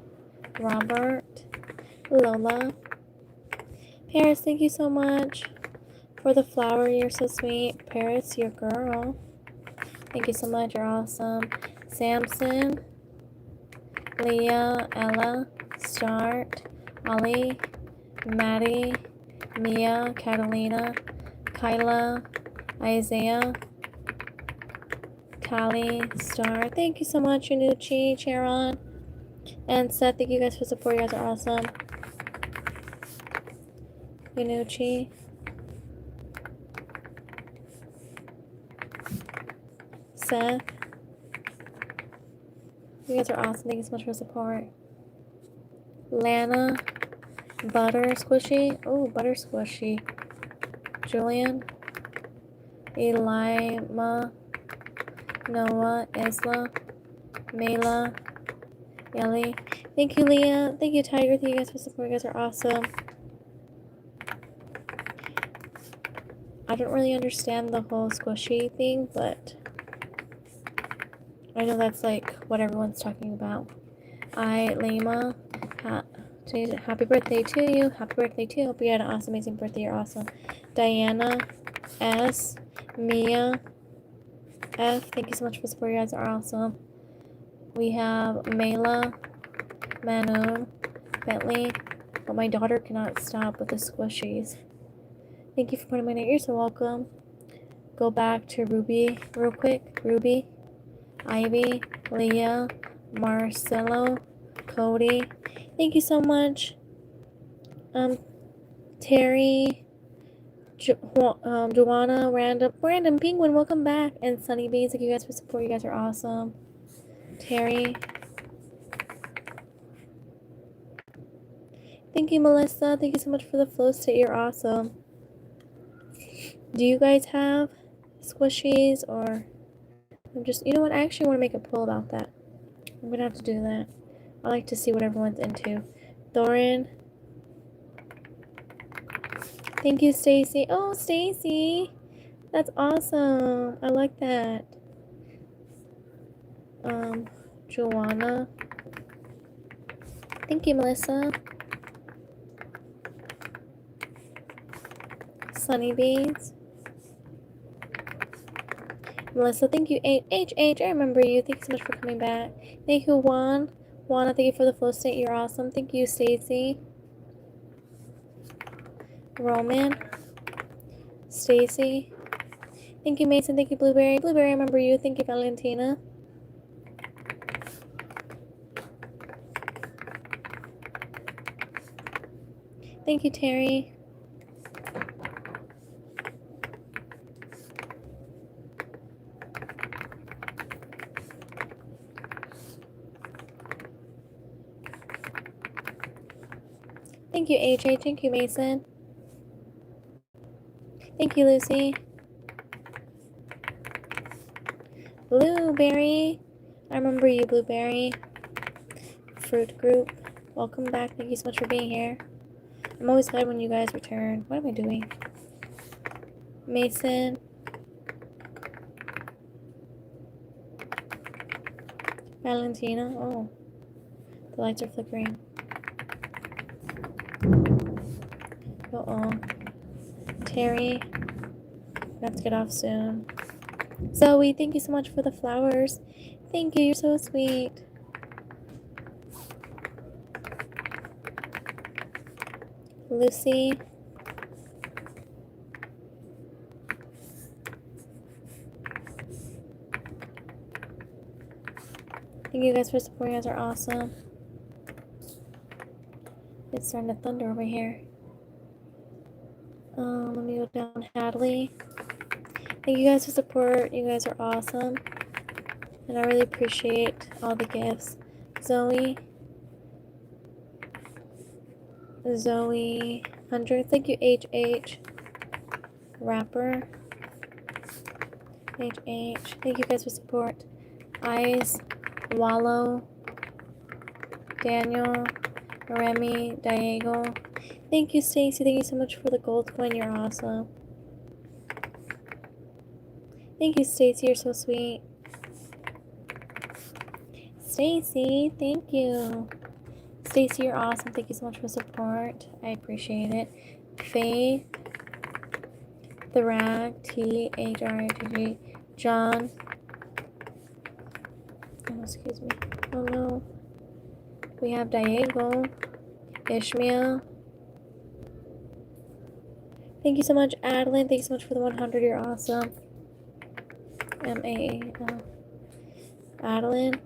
Robert, Lola. Paris, thank you so much for the flower. You're so sweet. Paris, your girl. Thank you so much. You're awesome. Samson, Leah, Ella, Start, Ollie, Maddie, Mia, Catalina, Kyla, Isaiah, Callie, Star. Thank you so much, Yanucci, Charon, and Seth. Thank you guys for support. You guys are awesome. Minucci. Seth. You guys are awesome. Thank you so much for support. Lana. Butter Squishy. Oh, Butter Squishy. Julian. Elima. Noah. Isla. Mela. Ellie. Thank you, Leah. Thank you, Tiger. Thank you guys for support. You guys are awesome. I don't really understand the whole squishy thing, but I know that's like what everyone's talking about. Lima. Happy birthday to you. Happy birthday to you. Hope you had an awesome, amazing birthday. You're awesome. Diana. S. Mia. F. Thank you so much for support. You guys are awesome. We have Mela. Manu. Bentley. But my daughter cannot stop with the squishies. Thank you for putting my name. You're so welcome. Go back to Ruby real quick. Ruby. Ivy. Leah. Marcelo. Cody. Thank you so much. Terry. Joanna. Random Penguin. Welcome back. And Sunny Bees. Thank you guys for support. You guys are awesome. Terry. Thank you, Melissa. Thank you so much for the flow state. You're awesome. Do you guys have squishies or I'm just, you know what? I actually want to make a poll about that. I'm going to have to do that. I like to see what everyone's into. Thorin. Thank you, Stacy. Oh, Stacy. That's awesome. I like that. Joanna. Thank you, Melissa. Sunny Bees. Melissa, thank you. H, I remember you. Thank you so much for coming back. Thank you, Juana, thank you for the flow state. You're awesome. Thank you, Stacy. Roman. Stacy. Thank you, Mason. Thank you, Blueberry. Blueberry, I remember you. Thank you, Valentina. Thank you, Terry. Thank you, AJ. Thank you, Mason. Thank you, Lucy. Blueberry. I remember you, Blueberry. Fruit Group. Welcome back. Thank you so much for being here. I'm always glad when you guys return. What am I doing? Mason. Valentina. Oh. The lights are flickering. Uh-oh. Terry. I have to get off soon. Zoe, thank you so much for the flowers. Thank you, you're so sweet. Lucy. Thank you guys for supporting. You guys are awesome. It's starting to thunder over here. Let me go down. Hadley. Thank you guys for support. You guys are awesome. And I really appreciate all the gifts. Zoe. Zoe 100. Thank you, HH. Rapper. HH. Thank you guys for support. Eyes. Wallow. Daniel. Remy. Diego. Thank you, Stacy. Thank you so much for the gold coin. You're awesome. Thank you, Stacy. You're so sweet. Stacy, thank you. Stacy, you're awesome. Thank you so much for support. I appreciate it. Faith. The Rag. THRAGG. John. Oh, excuse me. Oh no. We have Diego. Ishmael. Thank you so much, Adeline. Thank you so much for the 100. You're awesome. MAAL. Adeline.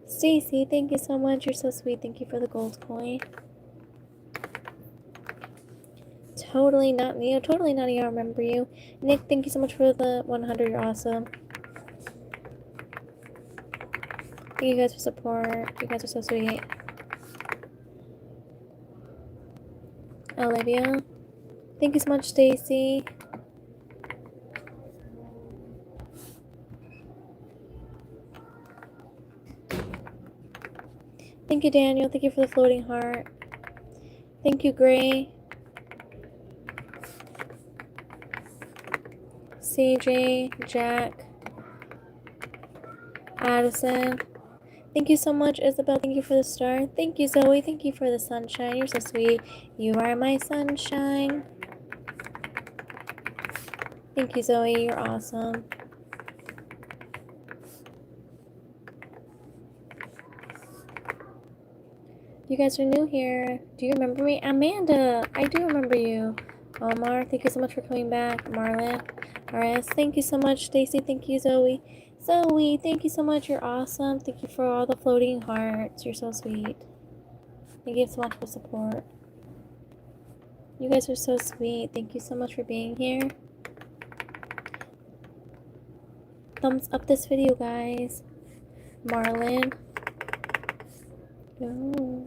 Stacy, thank you so much. You're so sweet. Thank you for the gold coin. Totally not Neo. Totally not Neo. I remember you. Nick, thank you so much for the 100. You're awesome. Thank you guys for support. You guys are so sweet. Olivia. Thank you so much, Stacy. Thank you, Daniel. Thank you for the floating heart. Thank you, Gray. CJ, Jack, Addison. Thank you so much, Isabel. Thank you for the star. Thank you, Zoe. Thank you for the sunshine. You're so sweet. You are my sunshine. Thank you, Zoe. You're awesome. You guys are new here. Do you remember me? Amanda, I do remember you. Omar, thank you so much for coming back. Marlon, RS, thank you so much. Stacy, thank you. Zoe, thank you so much. You're awesome. Thank you for all the floating hearts. You're so sweet. Thank you so much for support. You guys are so sweet. Thank you so much for being here. Thumbs up this video, guys. Marlon. No.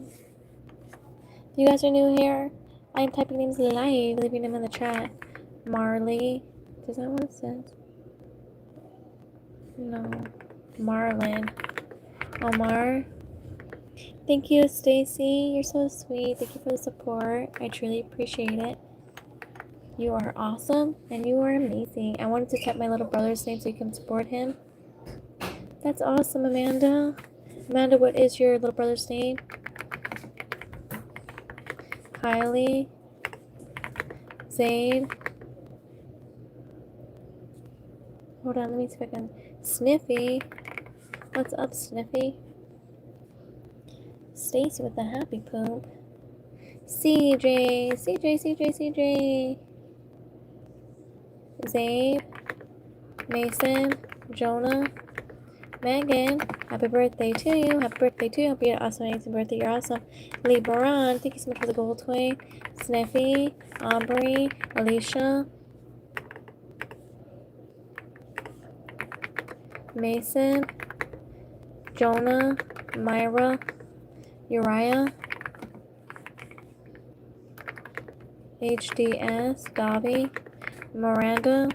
You guys are new here. I am typing names live, leaving them in the chat. Marley. Is that what it says? No. Marlon. Omar. Thank you, Stacy. You're so sweet. Thank you for the support. I truly appreciate it. You are awesome and you are amazing. I wanted to type my little brother's name so you can support him. That's awesome, Amanda. Amanda, what is your little brother's name? Kylie. Zaid. Hold on, let me see if I can. Sniffy. What's up, Sniffy? Stacy with the happy poop. CJ. Zaid. Mason. Jonah. Megan. Happy birthday to you. Happy birthday to you. Hope you had an awesome, amazing birthday. You're awesome. Lee Baran. Thank you so much for the gold toy. Sniffy. Aubrey. Alicia. Mason. Jonah. Myra. Uriah. HDS. Davi. Miranda.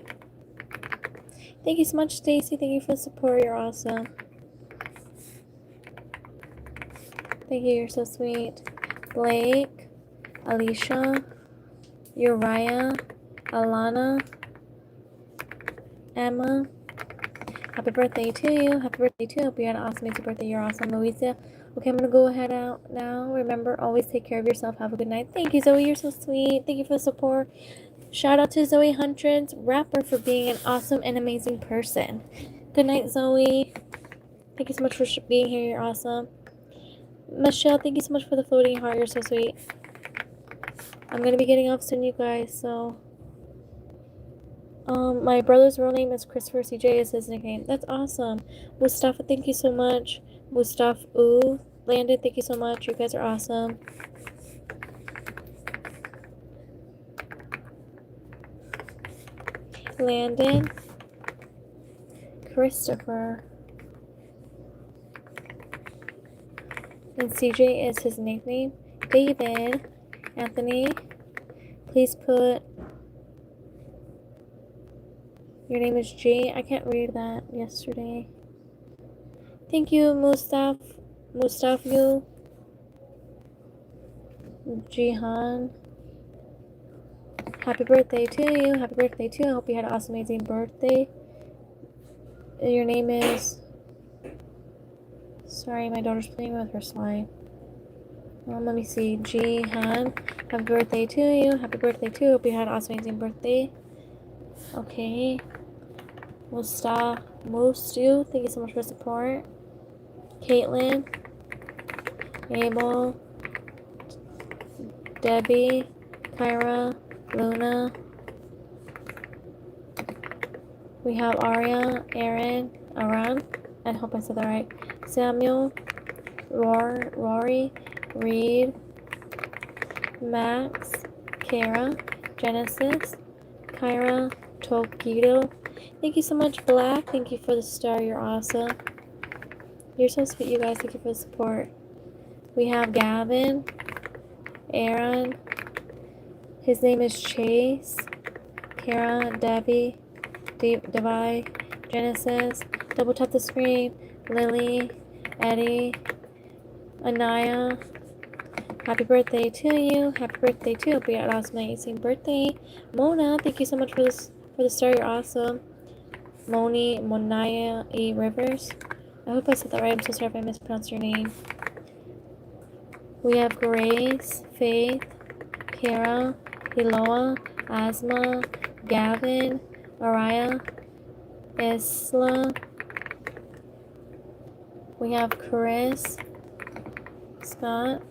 Thank you so much, Stacy. Thank you for the support. You're awesome. Thank you. You're so sweet. Blake. Alicia. Uriah. Alana. Emma. Happy birthday to you. Happy birthday to you. Hope you had an awesome, amazing birthday. You're awesome, Louisa. Okay, I'm going to go ahead out now. Remember, always take care of yourself. Have a good night. Thank you, Zoe. You're so sweet. Thank you for the support. Shout out to Zoe Hundreds, rapper, for being an awesome and amazing person. Good night, Zoe. Thank you so much for being here. You're awesome. Michelle, thank you so much for the floating heart. You're so sweet. I'm going to be getting off soon, you guys, so... my brother's real name is Christopher. CJ is his nickname. That's awesome. Mustafa, thank you so much. Mustafa, Landon, thank you so much. You guys are awesome. Landon, Christopher, and CJ is his nickname. David, Anthony, please put your name is G. I can't read that yesterday. Thank you, Mustafa, Jihan. Happy birthday to you. Happy birthday to you. I hope you had an awesome, amazing birthday. Your name is... Sorry, my daughter's playing with her slime. Let me see. Jihan. Happy birthday to you. Happy birthday to you. Hope you had an awesome, amazing birthday. Okay. Mustu, thank you so much for support. Caitlin, Abel, Debbie, Kyra, Luna. We have Aria, Aaron, Aran. I hope I said that right. Samuel, Rory, Reed, Max, Kara, Genesis, Kyra, Tokido. Thank you so much, Black. Thank you for the star. You're awesome. You're so sweet, you guys. Thank you for the support. We have Gavin, Aaron. His name is Chase, Kara, Debbie, Devi, Genesis. Double tap the screen. Lily, Eddie, Anaya. Happy birthday to you. Happy birthday to you. Hope you had an awesome amazing birthday. Mona, thank you so much for the star. You're awesome. Monaya E. Rivers. I hope I said that right. I'm so sorry if I mispronounced your name. We have Grace, Faith, Kara, Eloa, Asma, Gavin, Araya, Isla. We have Chris, Scott,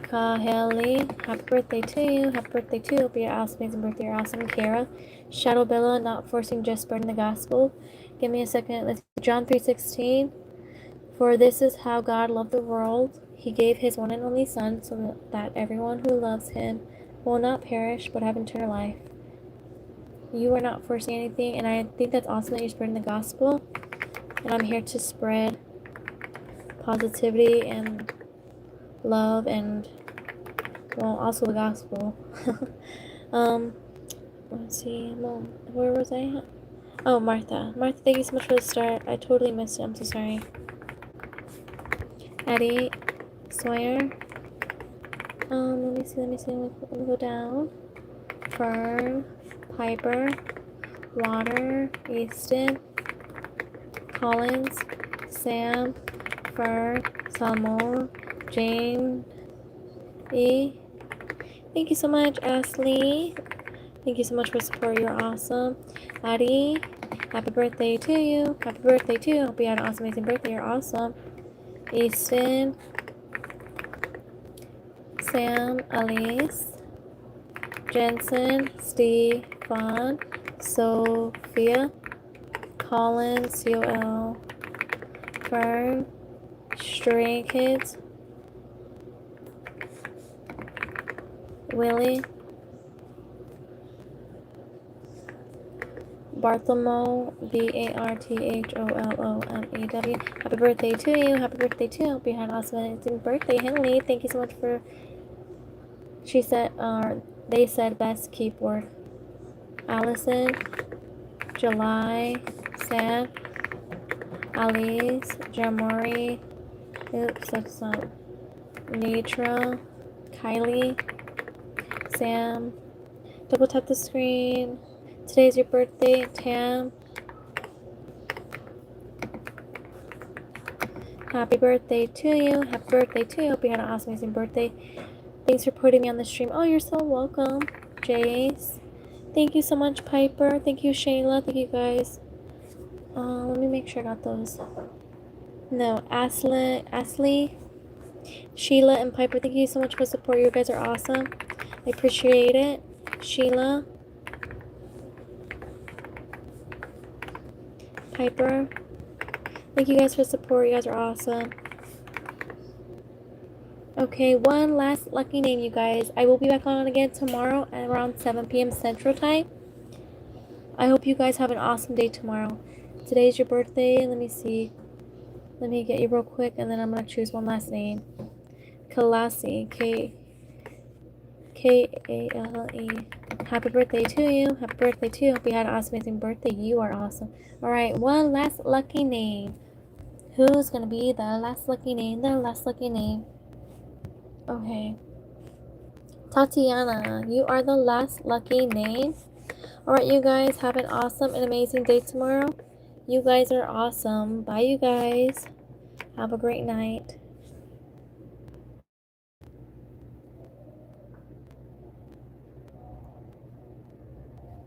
Kaheli. Happy birthday to you. Happy birthday to you. Hope you had an awesome amazing birthday. You're awesome. Kara, Shadow Bella, not forcing, just spreading the gospel. Give me a second. Let's John 3:16. For this is how God loved the world. He gave his one and only Son so that everyone who loves him will not perish but have eternal life. You are not forcing anything, and I think that's awesome that you're spreading the gospel. And I'm here to spread positivity and love and, well, also the gospel. Let's see. Where was I at? Oh, Martha. Martha, thank you so much for the start. I totally missed it. I'm so sorry. Eddie, Sawyer. Let me see. Let me go down. Fern, Piper, Water, Easton, Collins, Sam, Fern, Salmon, Jane, E. Thank you so much, Ashley. Thank you so much for support. You're awesome. Addie, happy birthday to you. Happy birthday to you. Hope you had an awesome, amazing birthday. You're awesome. Easton, Sam, Elise, Jensen, Stefan, Sophia, Colin, COL, Fern, Stray Kids, Willie, Bartholomew, Bartholommew. Happy birthday to you. Happy birthday to you. Hope you had an awesome amazing birthday. Henley, thank you so much for, she said, they said best keyboard. Allison, July, Sam, Alice, Jamori, oops, that's not, Nitra, Kylie, Sam, double tap the screen. Today's your birthday, Tam. Happy birthday to you. Happy birthday to you. Hope you had an awesome, amazing birthday. Thanks for putting me on the stream. Oh, you're so welcome. Jace. Thank you so much, Piper. Thank you, Shayla. Thank you, guys. Let me make sure I got those. No, Ashley, Sheila, and Piper. Thank you so much for support. You guys are awesome. I appreciate it. Sheila, Piper. Thank you guys for support. You guys are awesome. Okay, one last lucky name, you guys. I will be back on again tomorrow at around 7 p.m. Central Time. I hope you guys have an awesome day tomorrow. Today's your birthday. Let me see. Let me get you real quick, and then I'm going to choose one last name. Kalasi. K-A-L-E. Happy birthday to you. Happy birthday to you. Hope you had an awesome, amazing birthday. You are awesome. Alright, one last lucky name. Who's going to be the last lucky name? The last lucky name. Okay. Tatiana, you are the last lucky name. Alright, you guys, have an awesome and amazing day tomorrow. You guys are awesome. Bye, you guys. Have a great night.